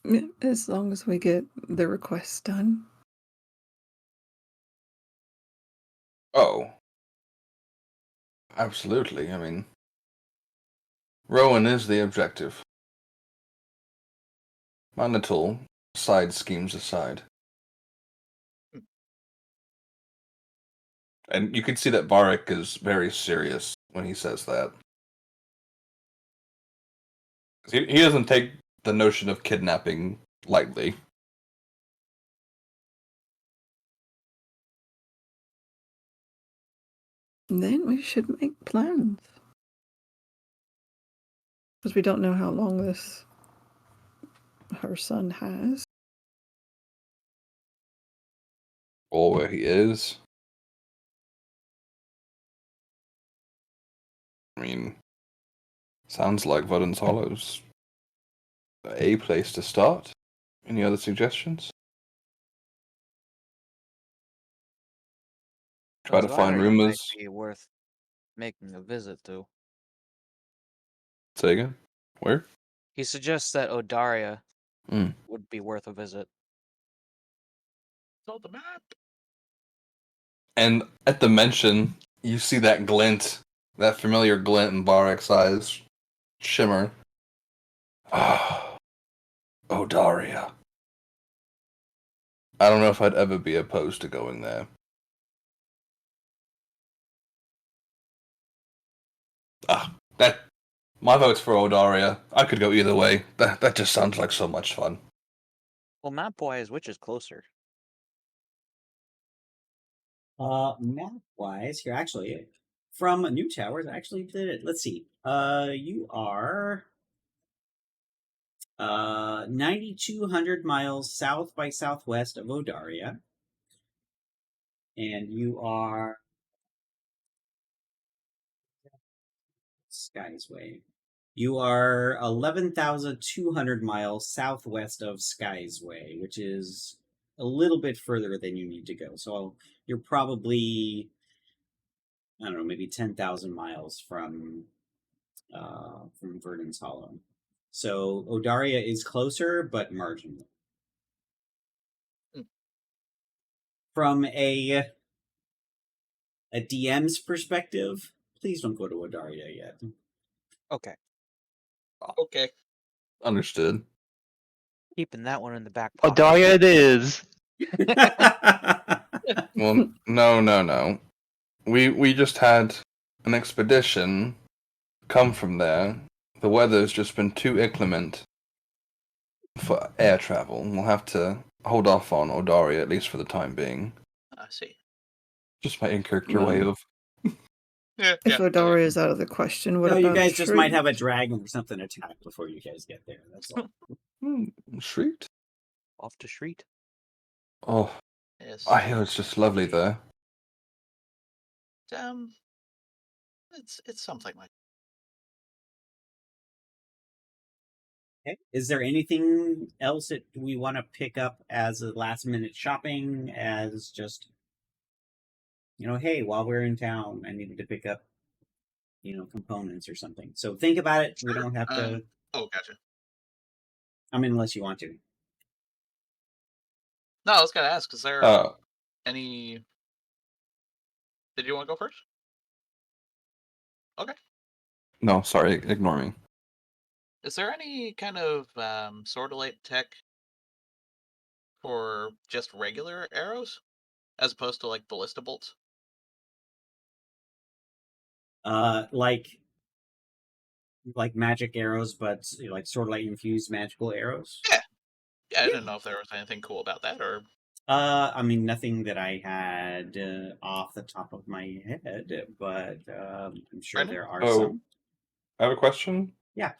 F: Yeah, as long as we get the request done.
B: Oh. Absolutely, I mean, Rowan is the objective. My little side schemes aside. And you can see that Barak is very serious when he says that. He doesn't take the notion of kidnapping lightly.
F: Then we should make plans. Because we don't know how long her son has.
B: Or where he is. I mean, sounds like Verdant's Hollow's a place to start. Any other suggestions? Try to find
E: Odaria
B: rumors.
E: might be worth making a visit to.
B: Say again? Where?
E: He suggests that Odaria
B: Mm.
E: would be worth a visit.
C: It's on the map.
B: And at the mention, you see that glint, that familiar glint in Barak's eyes shimmer. Ah, Odaria. I don't know if I'd ever be opposed to going there. That my vote's for Odaria. I could go either way. That just sounds like so much fun.
E: Well, map-wise, which is closer?
A: Map-wise, here actually, from New Towers, actually did it. Let's see. You are 9,200 miles south by southwest of Odaria, and you are Skysway. You are 11,200 miles southwest of Skysway, which is a little bit further than you need to go. So you're probably, I don't know, maybe 10,000 miles from Verdun's Hollow. So Odaria is closer, but marginal.
C: Hmm.
A: From a DM's perspective, please don't go to Odaria yet.
E: Okay,
C: Okay.
B: Understood.
E: keeping that one in the back
D: Oh,
E: pocket.
D: Daria it is.
B: Well, no. We just had an expedition come from there. The weather's just been too inclement for air travel. We'll have to hold off on Odaria, at least for the time being.
C: I see.
B: Just my in-character way
F: Well,
B: of...
C: Yeah.
F: if Odaria is out of the question, what
A: No,
F: about
A: you guys just might
F: Shriek?
A: have a dragon or something attack before you guys get there. That's all.
B: Shrieked?
E: Off to Shriek.
B: Oh,
C: Yes.
B: I hear it's just lovely there.
C: It's something like.
A: Okay. Is there anything else that we want to pick up as a last minute shopping? As just, hey, while we're in town, I needed to pick up, components or something. So think about it. We don't have to.
C: Oh, gotcha.
A: I mean, unless you want to.
C: No, I was gonna ask. Is there any? Did you want to go first? Okay.
B: No, sorry, ignore me.
C: Is there any kind of Sordalite tech for just regular arrows, as opposed to like ballista bolts?
A: Like magic arrows, but like sort of like infused magical arrows.
C: Yeah. Yeah, I
A: Yeah.
C: didn't know if there was anything cool about that, or
A: I mean, nothing that I had off the top of my head, but I'm sure
C: Brendan?
A: there are
B: Oh.
A: some.
B: I have a question.
A: Yeah.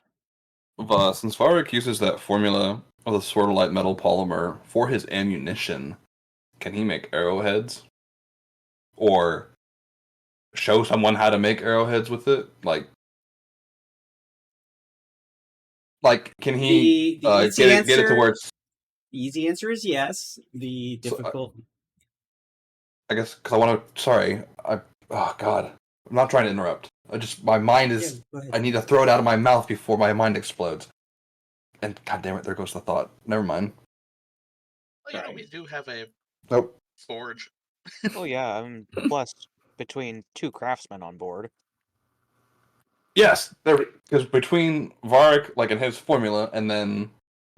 B: Since Varric uses that formula of the Sordalite metal polymer for his ammunition, can he make arrowheads? Or show someone how to make arrowheads with it? Like can he
A: The easy
B: get it to
A: answer-
B: where it's...
A: The easy answer is yes. The
B: So,
A: difficult.
B: I guess because I want to... Sorry. Oh, God. I'm not trying to interrupt. My mind is...
A: Go ahead.
B: I need to throw it out of my mouth before my mind explodes. And god damn it, there goes the thought. Never mind.
C: well,
A: Sorry.
C: we do have a
B: Nope.
C: forge.
E: Oh yeah, plus between two craftsmen on board.
B: Yes, because between Varric, like in his formula, and then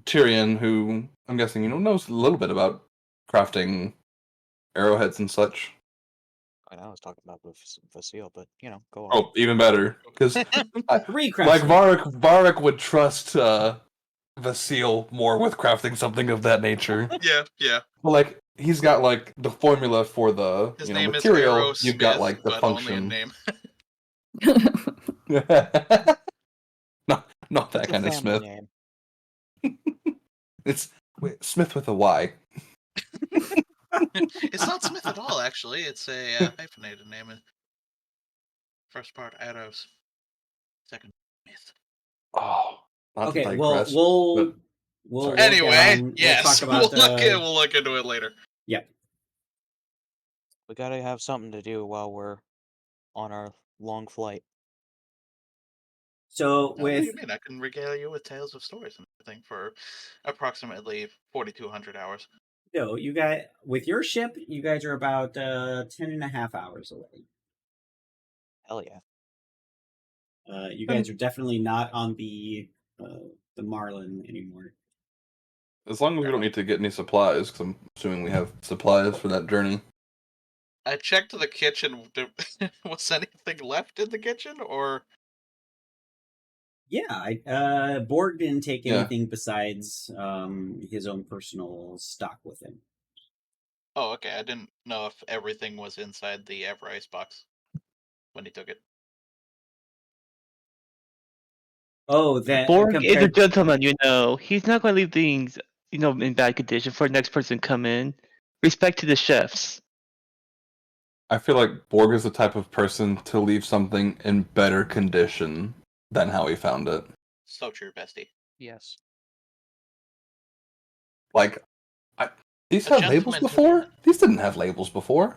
B: Tyrion, who I'm guessing knows a little bit about crafting arrowheads and such.
E: I know I was talking about Vasile, but go on.
B: Oh, even better, because
A: Three
B: like
A: craftsmen.
B: Varric would trust Vasile more with crafting something of that nature.
C: Yeah.
B: Well, like he's got like the formula for the
C: His name
B: material.
C: is Arrow
B: You've got
C: Smith,
B: like the
C: but
B: function.
C: only in name.
B: No, not that
E: It's a
B: kind of
E: family
B: Smith.
E: name.
B: It's Smith with a Y.
C: It's not Smith at all, actually. It's a hyphenated name. First part Arrows, second Smith.
B: Oh, not
A: Okay,
B: to
A: well,
B: digress.
A: we'll
B: sorry.
A: get
C: Anyway,
A: on-
C: yes,
A: we'll talk about
C: we'll look into it later.
E: We gotta have something to do while we're on our long flight.
A: So
C: What do
A: with
C: you mean? I can regale you with tales of stories and everything for approximately 4,200 hours.
A: you guys with your ship, you guys are about 10 and a half hours away.
E: Hell yeah.
A: You guys are definitely not on the Marlin anymore.
B: As long as we don't need to get any supplies, because I'm assuming we have supplies for that journey.
C: I checked the kitchen. Was anything left in the kitchen, or
A: Yeah, Borg didn't take
B: Yeah.
A: anything besides his own personal stock with him.
C: oh, okay. I didn't know if everything was inside the Ever Ice box when he took it.
A: Oh, that
D: Borg is a
A: compared.
D: gentleman, He's not going to leave things, in bad condition for the next person to come in. Respect to the chefs.
B: I feel like Borg is the type of person to leave something in better condition than how he found it.
C: So true, bestie.
E: Yes.
B: Like, These
C: A
B: had labels
C: gentleman to
B: before? These didn't have labels before.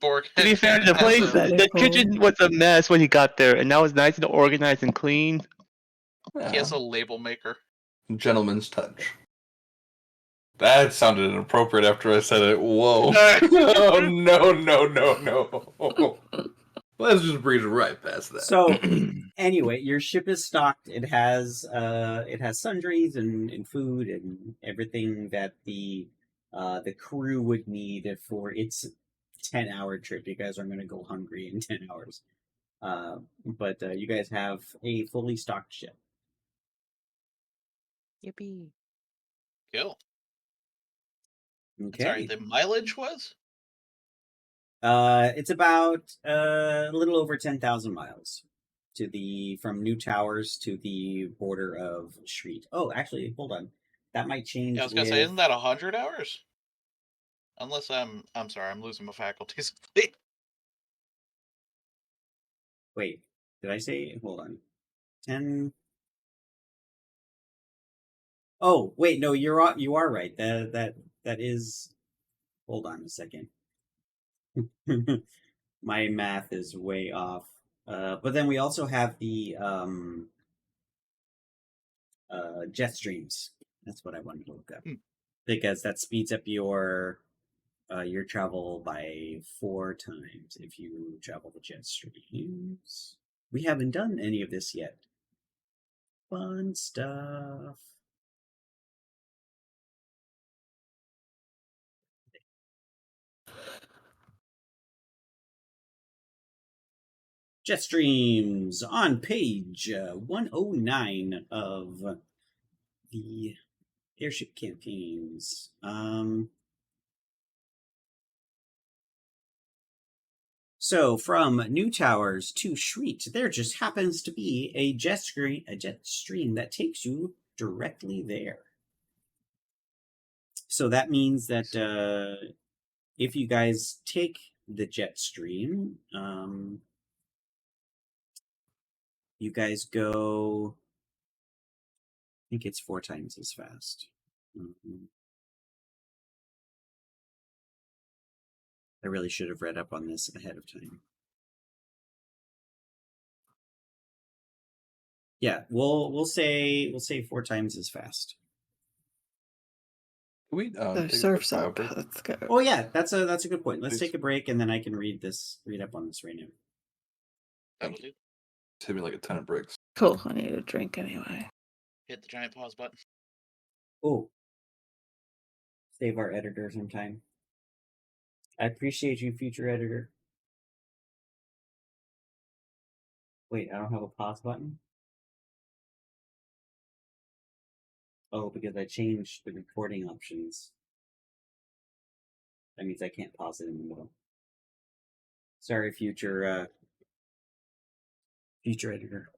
C: Borg
D: To be fair, the
C: has
D: place,
F: That's what
D: the
F: that is
D: kitchen was a mess when he got there, and now it's nice and organized and clean.
C: he has
B: Yeah.
C: a label maker.
B: Gentleman's touch. That sounded inappropriate after I said it. Whoa. Oh, no. Let's just breeze right past that.
A: So anyway, your ship is stocked. It has sundries and food and everything that the crew would need for its 10-hour trip. You guys are going to go hungry in 10 hours. But you guys have a fully stocked ship.
E: Yippee.
C: Cool.
A: Okay.
C: Sorry, the mileage was?
A: It's about a little over 10,000 miles from New Towers to the border of Shreet. Oh, actually, hold on. That might change
C: Yeah, I was gonna
A: with.
C: say, isn't that 100 hours? Unless I'm sorry, I'm losing my faculties.
A: Wait, did I say? Hold on. 10. Oh, wait, no, you are right. That is. Hold on a second. My math is way off. But then we also have the jet streams. That's what I wanted to look up
C: Hmm.
A: because that speeds up your travel by 4 times if you travel the jet streams. We haven't done any of this yet. Fun stuff. Jet streams on page 109 of the airship campaigns. So from New Towers to Shreet, there just happens to be a jet stream that takes you directly there. So that means that if you guys take the jet stream, you guys go. I think it's 4 times as fast. I really should have read up on this ahead of time. Yeah, we'll say 4 times as fast.
B: Can we
F: So
B: take a
F: surf's
B: quick
F: up.
B: break?
F: Let's go.
A: Oh yeah, that's a good point. Let's
B: Please.
A: take a break and then I can read up on this right now.
C: That'll do.
B: Just hit me like a ton of bricks.
F: Cool. I need a drink anyway.
C: Hit the giant pause button.
A: Oh, save our editor some time. I appreciate you, future editor. Wait, I don't have a pause button? Oh, because I changed the recording options. That means I can't pause it in the middle. Sorry, future editor.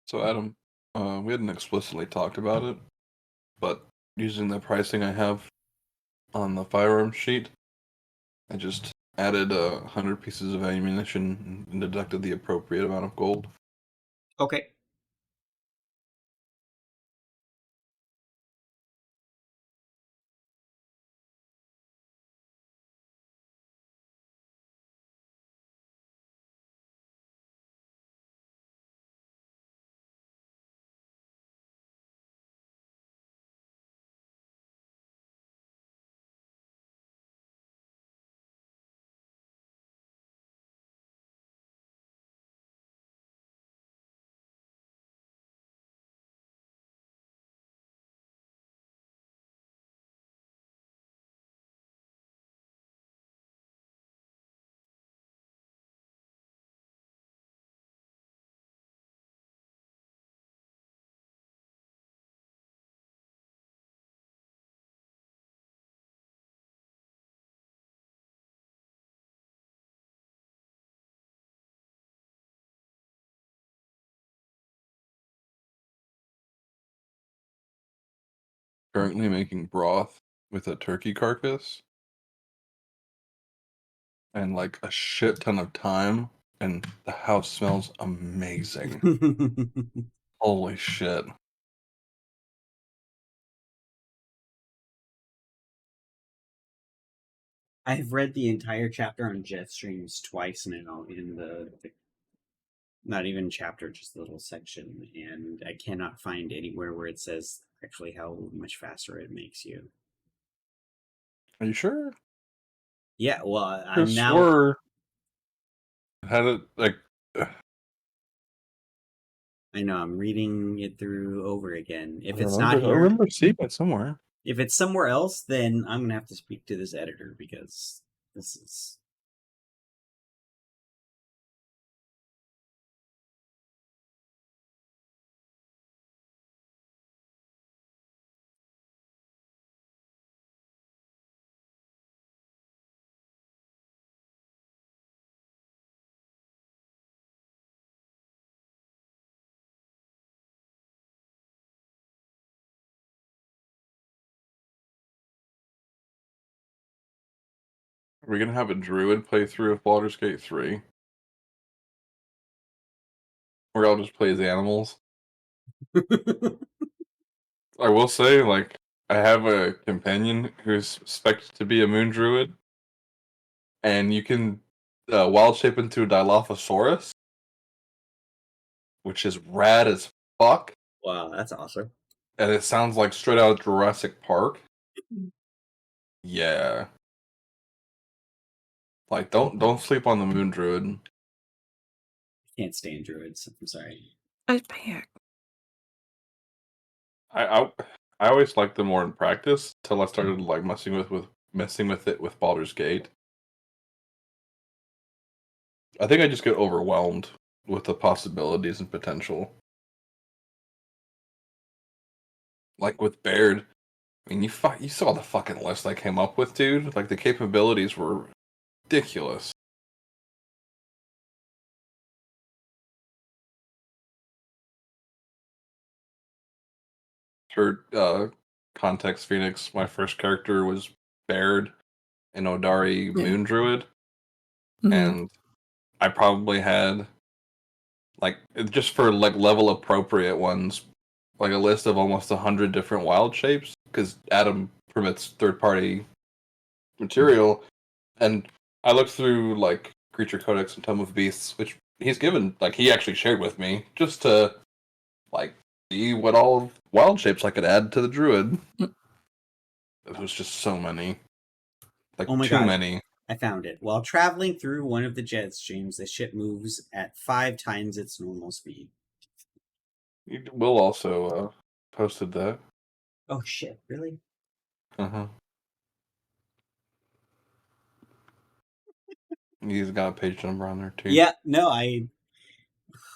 B: So Adam, we hadn't explicitly talked about it, but using the pricing I have on the firearm sheet, I just added 100 pieces of ammunition and deducted the appropriate amount of gold.
A: Okay.
B: Currently making broth with a turkey carcass and like a shit ton of thyme, and the house smells amazing. Holy shit.
A: I've read the entire chapter on jet streams twice now in the not even chapter, just a little section, and I cannot find anywhere where it says actually how much faster it makes you.
B: Are you sure?
A: Yeah, well,
B: I
A: I'm now.
B: swore had it like
A: I know I'm reading it through over again. If
B: I
A: it's
B: remember,
A: not
B: I
A: here,
B: remember seeing it somewhere.
A: if it's somewhere else, then I'm gonna have to speak to this editor because this is.
B: Are we gonna have a druid playthrough of Baldur's Gate 3? Where I'll just play as animals? I will say, like, I have a companion who's suspected to be a moon druid, and you can wild shape into a Dilophosaurus, which is rad as fuck,
A: Wow, that's awesome.
B: and it sounds like straight out of Jurassic Park. Yeah. Like, don't sleep on the moon druid.
A: Can't stand druids. I'm sorry.
F: I back.
B: I I always liked them more in practice till I started like messing with it with Baldur's Gate. I think I just get overwhelmed with the possibilities and potential. Like with Baird, I mean, you saw the fucking list I came up with, dude. Like the capabilities were ridiculous. For context, Phoenix, my first character was Baird, an Odari
F: Yeah.
B: Moon Druid,
F: Mhm.
B: and I probably had like just for like level appropriate ones, like a list of almost 100 different wild shapes because Adam permits third party material, and I looked through like Creature Codex and Tome of Beasts, which he's given, like he actually shared with me, just to like see what all wild shapes I could add to the druid. It was just so many, like
A: Oh my
B: too
A: god.
B: many.
A: I found it. While traveling through one of the jet streams, the ship moves at 5 times its normal speed.
B: Will also posted that.
A: Oh shit, really?
B: Uh-huh. He's got a page number on there too.
A: Yeah, no, I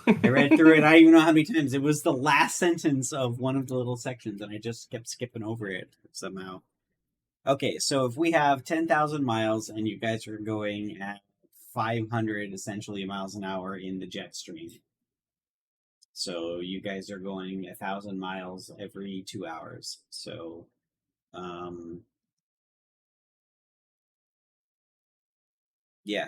A: read through it. I don't even know how many times. It was the last sentence of one of the little sections, and I just kept skipping over it somehow. Okay, so if we have 10,000 miles and you guys are going at 500 essentially miles an hour in the jet stream. So you guys are going 1,000 miles every 2 hours. So, yeah,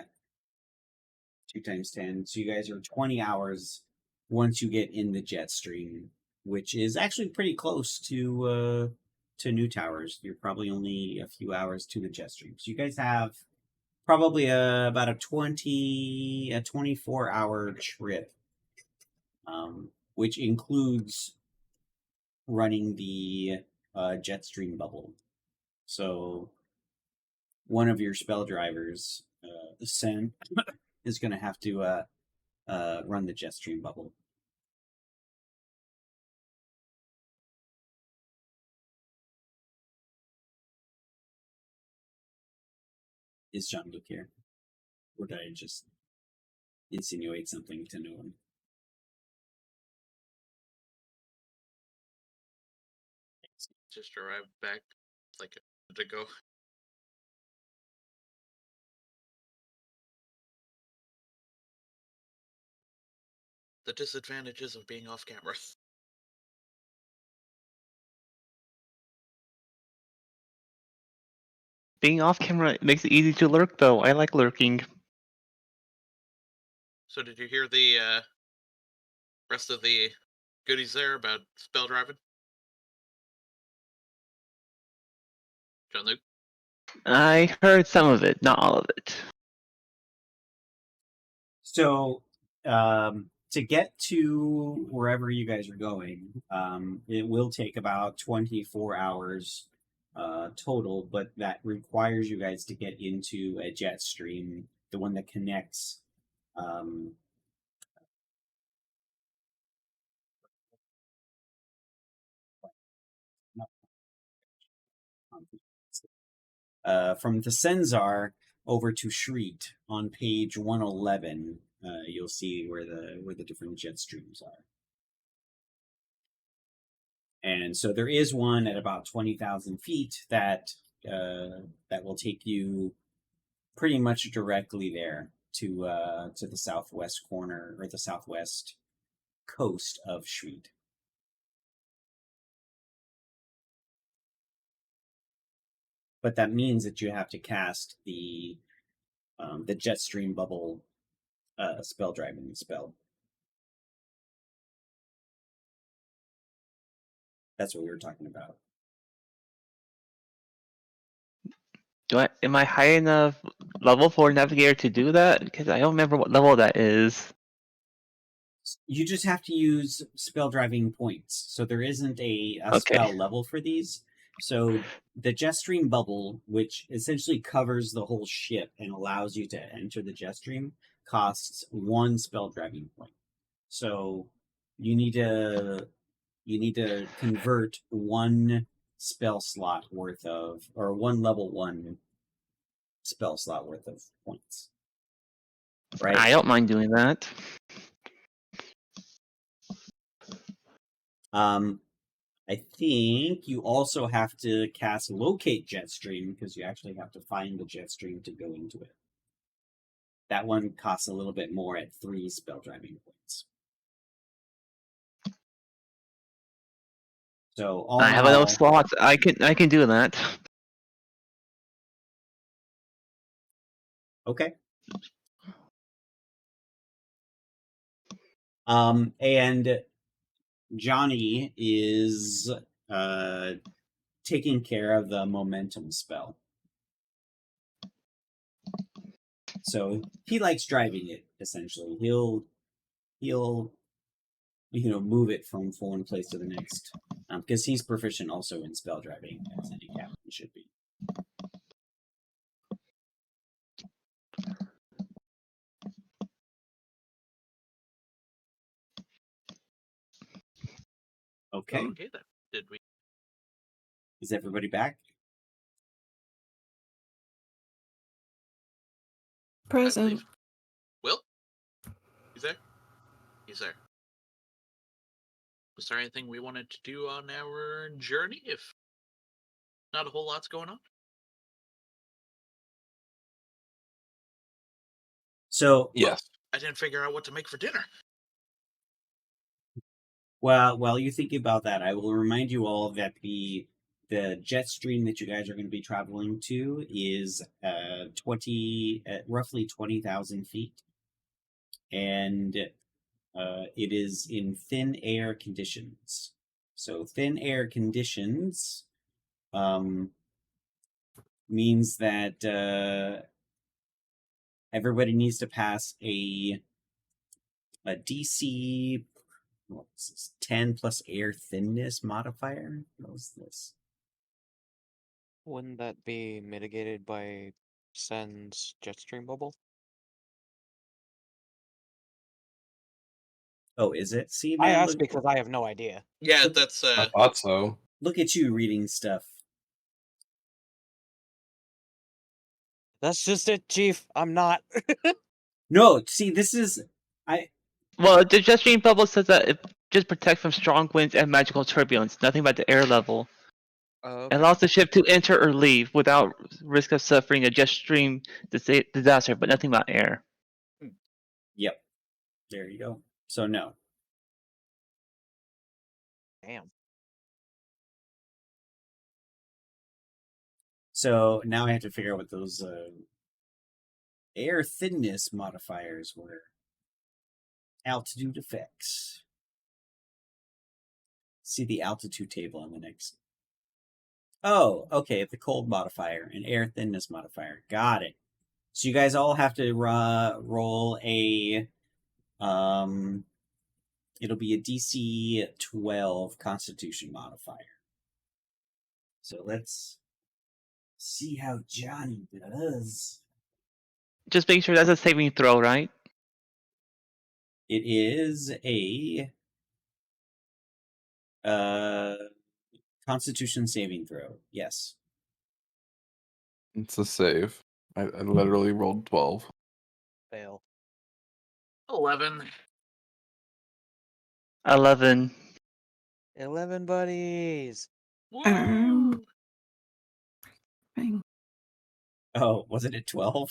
A: 2 times 10. So you guys are 20 hours once you get in the jet stream, which is actually pretty close to New Towers. You're probably only a few hours to the jet stream. So you guys have probably about a 24-hour trip, which includes running the jet stream bubble. So one of your spell drivers, Sen, is going to have to run the jet stream bubble. Is John Luke here? Or did I just insinuate something to no one?
C: Just arrived back like a minute ago. The disadvantages of being off camera.
D: Being off camera makes it easy to lurk, though. I like lurking.
C: So did you hear the rest of the goodies there about spell driving? John Luke?
D: I heard some of it, not all of it.
A: So, to get to wherever you guys are going, it will take about 24 hours total, but that requires you guys to get into a jet stream, the one that connects. From the Senzar over to Shreet on page 111, you'll see where the different jet streams are. And so there is one at about 20,000 feet that will take you pretty much directly there to the southwest corner or the southwest coast of Shreet. But that means that you have to cast the jet stream bubble spell driving spell. That's what we were talking about.
D: Am I high enough level for Navigator to do that? Because I don't remember what level that is.
A: You just have to use spell driving points. So there isn't a
D: Okay.
A: spell level for these. So the jet stream bubble, which essentially covers the whole ship and allows you to enter the jet stream, costs 1 spell driving point. So you need to convert 1 spell slot worth of, or 1 level 1 spell slot worth of points. Right?
D: I don't mind doing that.
A: I think you also have to cast Locate Jetstream because you actually have to find the Jetstream to go into it. That one costs a little bit more at 3 spell driving points. So all
D: I
A: in
D: have
A: all,
D: enough slots. I can do that.
A: okay. And Johnny is taking care of the momentum spell. So he likes driving it, essentially. He'll move it from one place to the next. Because he's proficient also in spell driving, as any captain should be. Okay.
C: Okay then. Did we?
A: Is everybody back?
C: I
F: Present.
C: believe. Will? He's there? He's there. Was there anything we wanted to do on our journey? If not a whole lot's going on.
A: So
B: Yes.
C: I didn't figure out what to make for dinner.
A: Well, while you think about that, I will remind you all that the jet stream that you guys are going to be traveling to is roughly 20,000 feet, and it is in thin air conditions. So thin air conditions means that everybody needs to pass a DC, what was this, 10 plus air thinness modifier. What was this?
E: Wouldn't that be mitigated by Sen's Jetstream bubble?
A: Oh, is it? See,
E: I
A: man,
E: asked because I have no idea.
C: Yeah, that's
B: I thought so.
A: look at you reading stuff.
E: That's just it, Chief. I'm not.
A: No, see, this is
D: Well, the jet stream bubble says that it just protects from strong winds and magical turbulence. Nothing about the air level.
E: Oh,
D: It allows the ship to enter or leave without risk of suffering a jet stream disaster, but nothing about air.
A: Yep. There you go. So no.
E: Damn.
A: So now I have to figure out what those air thinness modifiers were. Altitude effects. See the altitude table on the next. Oh, okay. The cold modifier and air thinness modifier. Got it. So you guys all have to roll a. It'll be a DC 12 Constitution modifier. So let's see how Johnny does.
D: Just make sure that's a saving throw, right?
A: It is a Constitution saving throw. Yes.
B: It's a save. I literally rolled 12.
E: Fail.
C: 11.
D: 11.
E: 11 buddies.
C: Woo!
F: Bang.
A: Oh, wasn't it 12?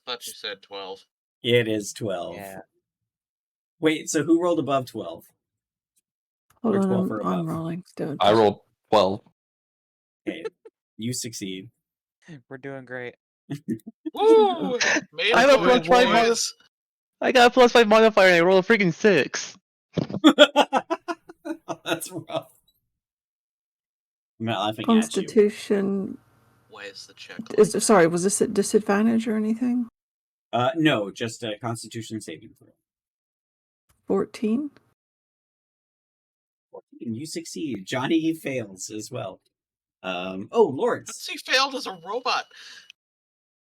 C: Thought you said 12.
A: It is 12.
E: Yeah.
A: Wait, so who rolled above 12?
F: Hold
A: Or
F: on,
A: 12 or
F: I'm
A: above.
F: rolling still.
B: I rolled 12.
A: Okay, you succeed.
E: We're doing great.
C: Woo! Made
D: I
C: it,
D: have a
C: boys.
D: plus 5 I got a +5 modifier and I rolled a freaking 6.
A: That's rough. I'm not laughing
F: Constitution.
C: Why is the check?
F: Sorry, was this at disadvantage or anything?
A: at you. No, just a Constitution saving throw.
F: 14.
A: 14, you succeed. Johnny fails as well. Oh, Lords.
C: He failed as a robot.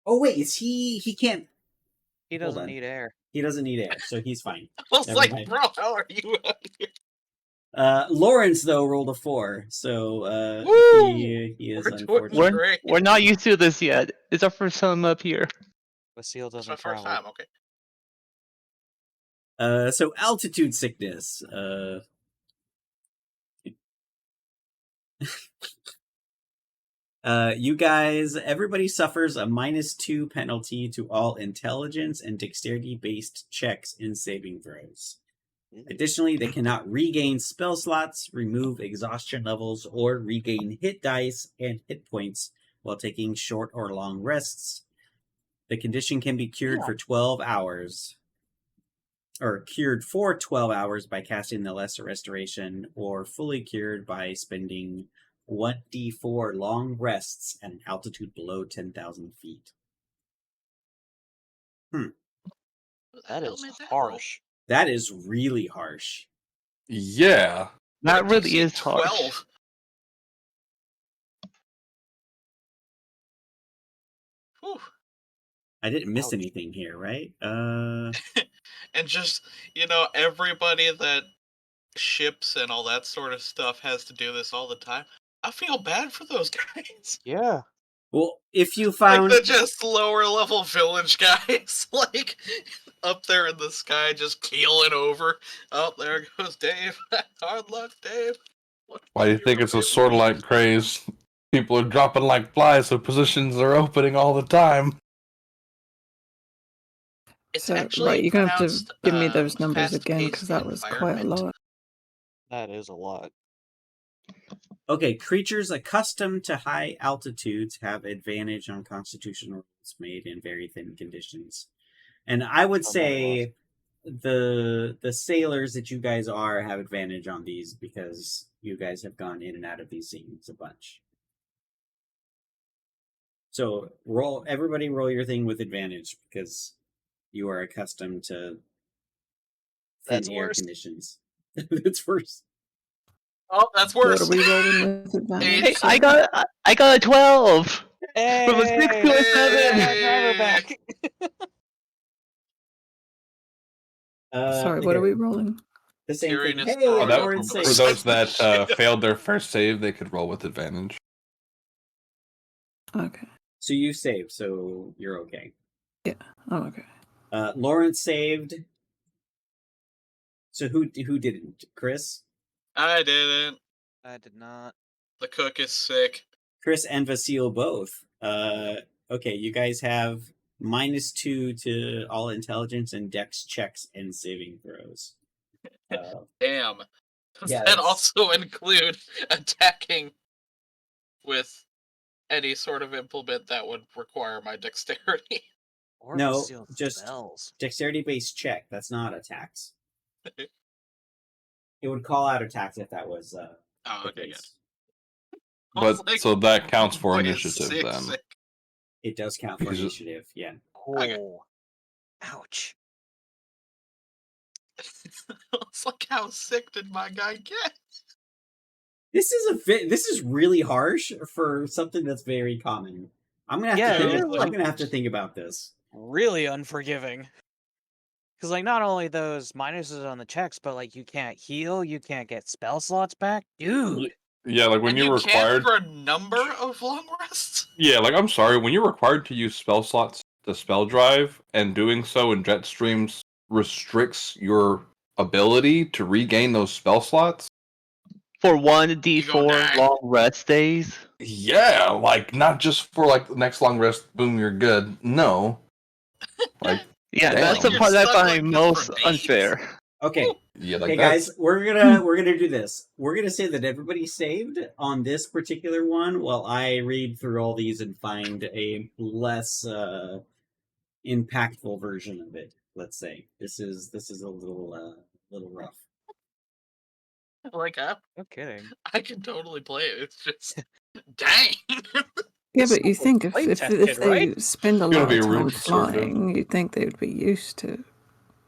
A: Oh wait, is he can't.
E: He
A: Hold
E: doesn't
A: on.
E: need air.
A: He doesn't need air, so he's fine.
C: I was
A: Never
C: like,
A: mind.
C: bro, how are you out here?
A: Lawrence though rolled a 4, so
C: Woo!
A: he is
C: We're doing
A: unfortunate.
C: great.
D: We're not used to this yet. It's our first time up here.
E: Basile
C: It's
E: doesn't
C: my first
E: travel.
C: time, okay.
A: So altitude sickness. You guys, everybody suffers a -2 penalty to all intelligence and dexterity based checks in saving throws. Additionally, they cannot regain spell slots, remove exhaustion levels, or regain hit dice and hit points while taking short or long rests. The condition can be cured for 12 hours. Or cured for 12 hours by casting the Lesser Restoration, or fully cured by spending 1d4 long rests at an altitude below 10,000 feet.
C: Who the
E: That
C: hell
E: is
C: made that roll?
E: harsh.
A: That is really harsh.
B: Yeah.
D: That
C: What a
D: really
C: DC
D: is harsh.
C: 12. Whew.
A: I didn't miss
E: Ouch.
A: anything here, right?
C: And just, everybody that ships and all that sort of stuff has to do this all the time. I feel bad for those guys.
E: Yeah.
A: Well, if you
C: Like
A: found...
C: the just lower level village guys, like up there in the sky, just keeling over. Oh, there goes Dave. Hard luck, Dave.
B: Why do you think it's a sort of like craze? People are dropping like flies, so positions are opening all the time.
C: It's
F: So,
C: actually
F: right, you're going to have to
C: pronounced,
F: give me those numbers again
C: fast-paced
F: because that was quite a
C: environment.
F: lot.
E: That is a lot.
A: Okay, creatures accustomed to high altitudes have advantage on constitutional rolls made in very thin conditions. And I would
E: Oh, my
A: say the sailors that you guys are have advantage on these because you guys have gone in and out of these scenes a bunch. So everybody roll your thing with advantage because you are accustomed to thin
E: That's
A: air
E: worse.
A: conditions. It's worse.
C: Oh, that's
F: What
C: worse.
F: are we rolling with advantage?
D: Hey,
F: sorry?
D: I got a 12.
E: Hey,
D: From a 6 to a 7.
E: got driver back.
F: Sorry, what are we rolling?
A: The same
C: Tyrion
A: thing.
C: is
A: Hey,
C: throwing
B: that,
C: up
A: Lauren
C: from the
B: for
A: saves.
C: side
B: those
C: of the
B: that
C: ship.
B: failed their first save, they could roll with advantage.
F: Okay.
A: So you saved, so you're okay.
F: I'm okay.
A: Lauren saved. So who didn't? Chris?
C: I didn't.
E: I did not.
C: The cook is sick.
A: Chris and Vasile both. Okay, you guys have -2 to all intelligence and dex checks and saving throws.
C: Damn. Does
A: Yeah,
C: that
A: that's-
C: also include attacking with any sort of implement that would require my dexterity?
E: Or
A: No,
E: Vasile
A: just-
E: spells.
A: dexterity-based check. That's not attacks. It would call out attacks if that was
C: Oh,
A: the
C: okay, good.
A: case.
C: I was
B: But
C: like,
B: so that counts for
C: boy, is
B: initiative
C: sick,
B: then.
C: sick.
A: It does count for
B: Because it-
A: initiative, yeah.
C: Okay.
E: Oh. Ouch.
C: It's like, how sick did my guy get?
A: This is really harsh for something that's very common. I'm gonna have
E: Yeah,
A: to
C: it
A: think.
C: is,
A: I'm
E: like-
A: gonna have to think about this.
E: Really unforgiving. Because, like, not only those minuses on the checks, but, like, you can't heal, you can't get spell slots back. Dude.
B: Yeah, like when
C: And
B: you're
C: you
B: required.
C: can't for a number of long rests?
B: Yeah, like I'm sorry, when you're required to use spell slots to spell drive, and doing so in jet streams restricts your ability to regain those spell slots.
D: For one
C: gonna
D: D4
C: die.
D: long rest days.
B: Yeah, like not just for like the next long rest, boom, you're good. No. Like
D: Yeah,
B: Damn.
D: that's the
C: You're
D: part that I
C: stuck
D: find
C: like this for
D: most
C: days.
D: unfair.
A: Okay,
B: yeah, like
A: okay,
B: that's
A: guys, we're gonna do this. We're gonna say that everybody saved on this particular one, while I read through all these and find a less impactful version of it. Let's say this is a little rough.
C: Like,
E: No kidding.
C: I can totally play it. It's just, dang.
F: Yeah,
E: It's
F: but you
E: so
F: think
E: play
F: if
E: tested,
F: they
E: right?
F: spend a
B: Gotta
F: lot
B: be
F: of
B: real
F: time
B: conservative.
F: flying, you'd think they would be used to.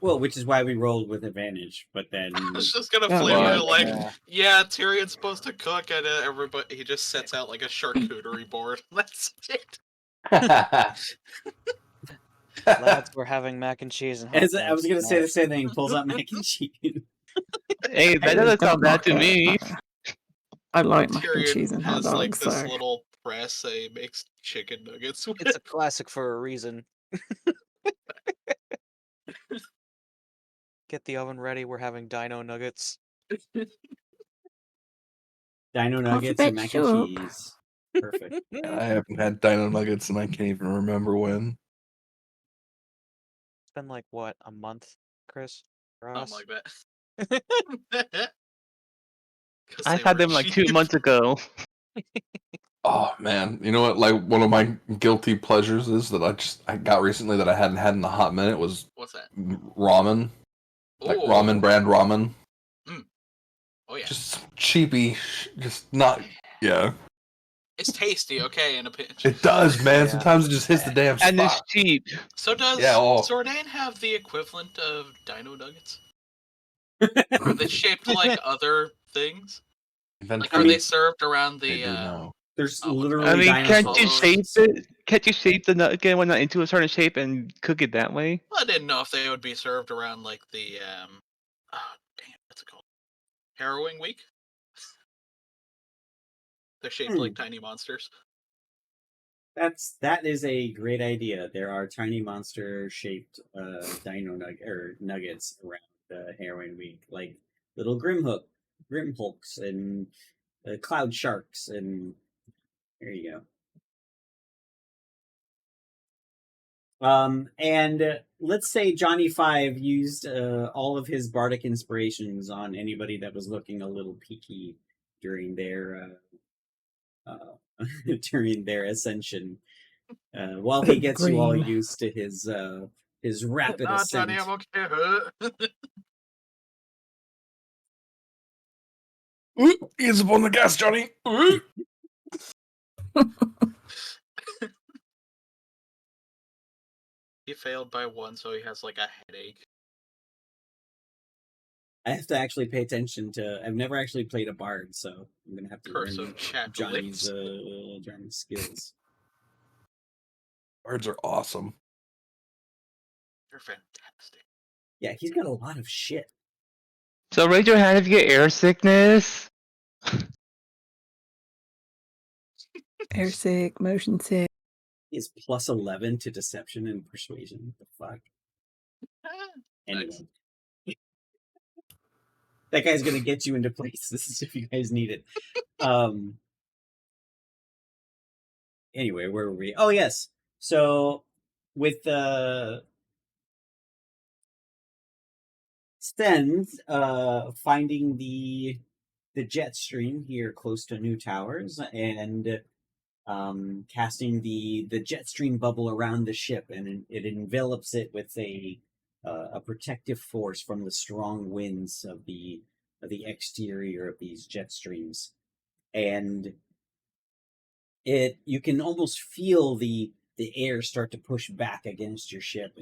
A: Well, which is why we rolled with advantage. But then,
C: I was just gonna
F: Oh,
C: flame
B: yeah.
C: it like,
E: Yeah.
C: yeah, Tyrion's supposed to cook, and everybody he just sets out like a charcuterie board. That's it.
E: Lads, we're having mac and cheese and hot
A: I was
E: dogs
A: gonna say the
E: tonight.
A: same thing. Pulls out mac and cheese.
D: Hey, that
F: I
D: doesn't
F: don't
D: sound bad to
F: like
D: me.
F: it. I like mac and
C: Tyrion
F: cheese and hot
C: has like
F: dogs.
C: this
F: So
C: little press that he makes chicken nuggets with.
E: It's a classic for a reason. Get the oven ready. We're having dino nuggets.
A: Dino nuggets and mac and
F: soup.
A: cheese. Perfect.
B: I haven't had dino nuggets and I can't even remember when.
E: It's been like what, a month, Chris? For us?
C: Something like that. 'Cause
D: I
C: they
D: had
C: were
D: them like 2
C: cheap.
D: months ago.
B: Oh man, you know what? Like one of my guilty pleasures is that I got recently that I hadn't had in a hot minute was
C: What's that?
B: ramen, like
C: Ooh.
B: ramen brand ramen.
C: Oh yeah,
B: Just cheapy, just not. Yeah,
C: it's tasty. Okay, in a pinch.
B: it does, man.
E: Yeah.
B: Sometimes it just hits the damn
D: And it's
B: spot.
D: cheap.
C: So does
B: Yeah, oh.
C: Sordane have the equivalent of dino nuggets? Are they shaped like other things? Like, are they served around
B: They
C: the?
B: do now.
A: There's
C: Oh,
A: literally.
D: I mean, can't you
C: dinosaurs.
D: shape it? Can't you shape the nugget when not into a certain shape and cook it that way?
C: Well, I didn't know if they would be served around like the oh damn, what's it called? Harrowing Week. They're shaped like tiny monsters.
A: That is a great idea. There are tiny monster shaped nuggets around Heroin Week, like little Grimhulks, and cloud sharks, and there you go. And let's say Johnny Five used all of his bardic inspirations on anybody that was looking a little peaky during their during their ascension. While he gets you all
F: Green.
A: used to his rapid ascent.
C: Johnny, I'm okay.
B: Hands up on the gas, Johnny.
C: He failed by 1, so he has like a headache.
A: I have to actually pay attention to. I've never actually played a bard, so I'm gonna have to
C: Curse
A: learn
C: of Chapulates.
A: Johnny's skills.
B: Birds are awesome.
C: They're fantastic.
A: Yeah, he's got a lot of shit.
D: So raise your hand if you get air sickness.
F: Air sick, motion sick.
A: He is plus 11 to deception and persuasion. What the fuck? Anyway.
C: Nice.
A: That guy's gonna get you into places if you guys need it. Anyway, where were we? Oh yes. So with Sten finding the jet stream here close to New Towers and casting the jet stream bubble around the ship, and it envelops it with a protective force from the strong winds of the exterior of these jet streams, and you can almost feel the air start to push back against your ship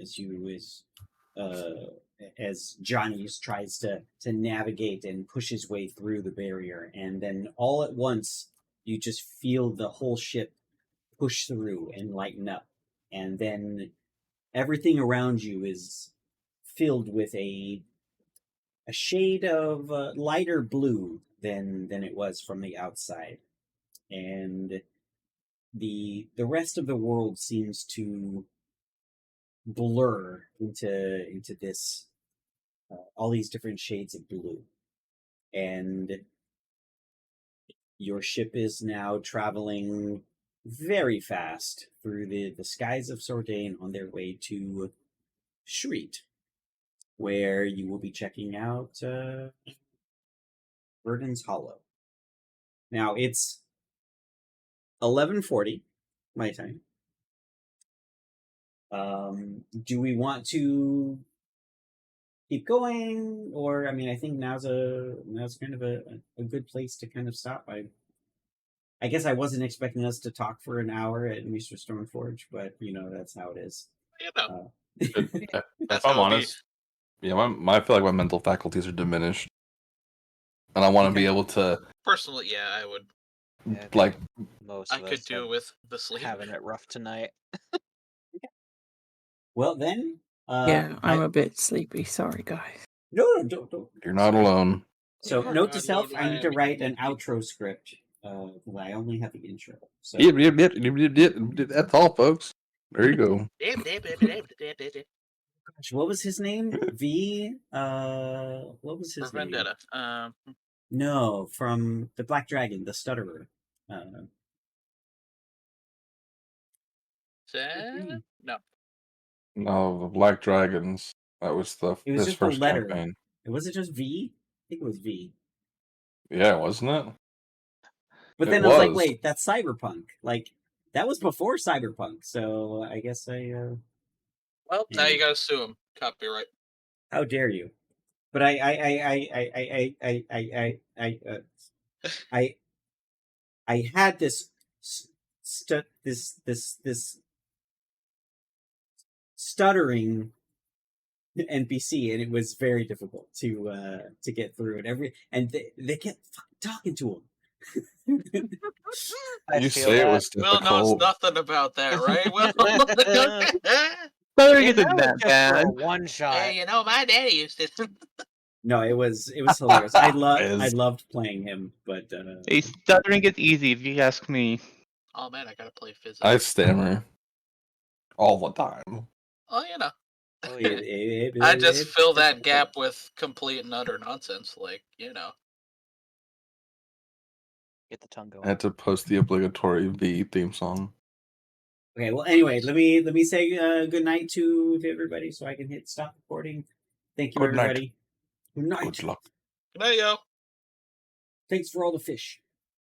A: as Johnny tries to navigate and push his way through the barrier, and then all at once you just feel the whole ship push through and lighten up, and then everything around you is filled with a shade of lighter blue than it was from the outside, and the rest of the world seems to blur into this all these different shades of blue, and your ship is now traveling very fast through the skies of Sordane on their way to Shreet, where you will be checking out Verdon's Hollow. Now it's 11:40 my time. Do we want to keep going, or I mean, I think now's kind of a good place to kind of stop. I guess I wasn't expecting us to talk for an hour at Mr. Stormforge, but you know that's how it is.
C: You know,
B: If
C: That's
B: I'm
C: how it'll be.
B: honest, yeah, I feel like my mental faculties are diminished, and I want to be able to
C: Personally, yeah, I would.
E: Yeah, I think
B: like.
E: most
C: I
E: of
C: could
E: us
C: do
E: are
C: with the sleep.
E: having it rough tonight.
A: Well then,
F: Yeah, I'm a bit sleepy. Sorry, guys.
A: no, don't.
B: You're not alone.
A: So
C: You're
A: note to
C: not
A: self:
C: alone,
A: I need to
C: Miami.
A: write an outro script. I only have the intro. So
B: That's all, folks. There you go.
A: gosh, what was his name? V. What was
C: For
A: his name?
C: Vendetta.
A: No, from the Black Dragon, the Stutterer.
C: No.
B: No, the Black Dragons. That was
A: It was
B: his
A: just a
B: first
A: letter.
B: campaign.
A: Was it just V? I think it was V.
B: Yeah, wasn't it?
A: But
B: It
A: then I was like,
B: was.
A: wait, that's Cyberpunk. Like that was before Cyberpunk. So I guess
C: Well, now
A: Anyway.
C: you gotta sue him. Copyright.
A: How dare you? But I had this stuttering NPC, and it was very difficult to get through it. They kept talking to him.
E: I
B: You
E: feel
B: say it
E: that.
B: was
C: Will knows
B: difficult.
C: nothing about that, right? Will.
D: Stuttering
E: Yeah,
D: isn't
E: that
D: that
E: was just
D: bad.
E: for a one shot.
C: Hey, you know, my daddy used to.
A: No, it was hilarious. I
B: Is-
A: loved playing him, but
D: Hey, stuttering is easy if you ask me.
C: Oh man, I gotta play physics.
B: I stammer all the time.
C: Oh, you know.
E: Oh, yeah.
C: I just fill that gap with complete and utter nonsense, like, you know.
E: Get the tongue
B: I
E: going.
B: had to post the obligatory V theme song.
A: Okay. Well, anyway, let me say good night to everybody, so I can hit stop recording. Thank you,
B: Good night.
A: everybody. Good night.
B: Good luck.
C: Good night, yo.
A: Thanks for all the fish.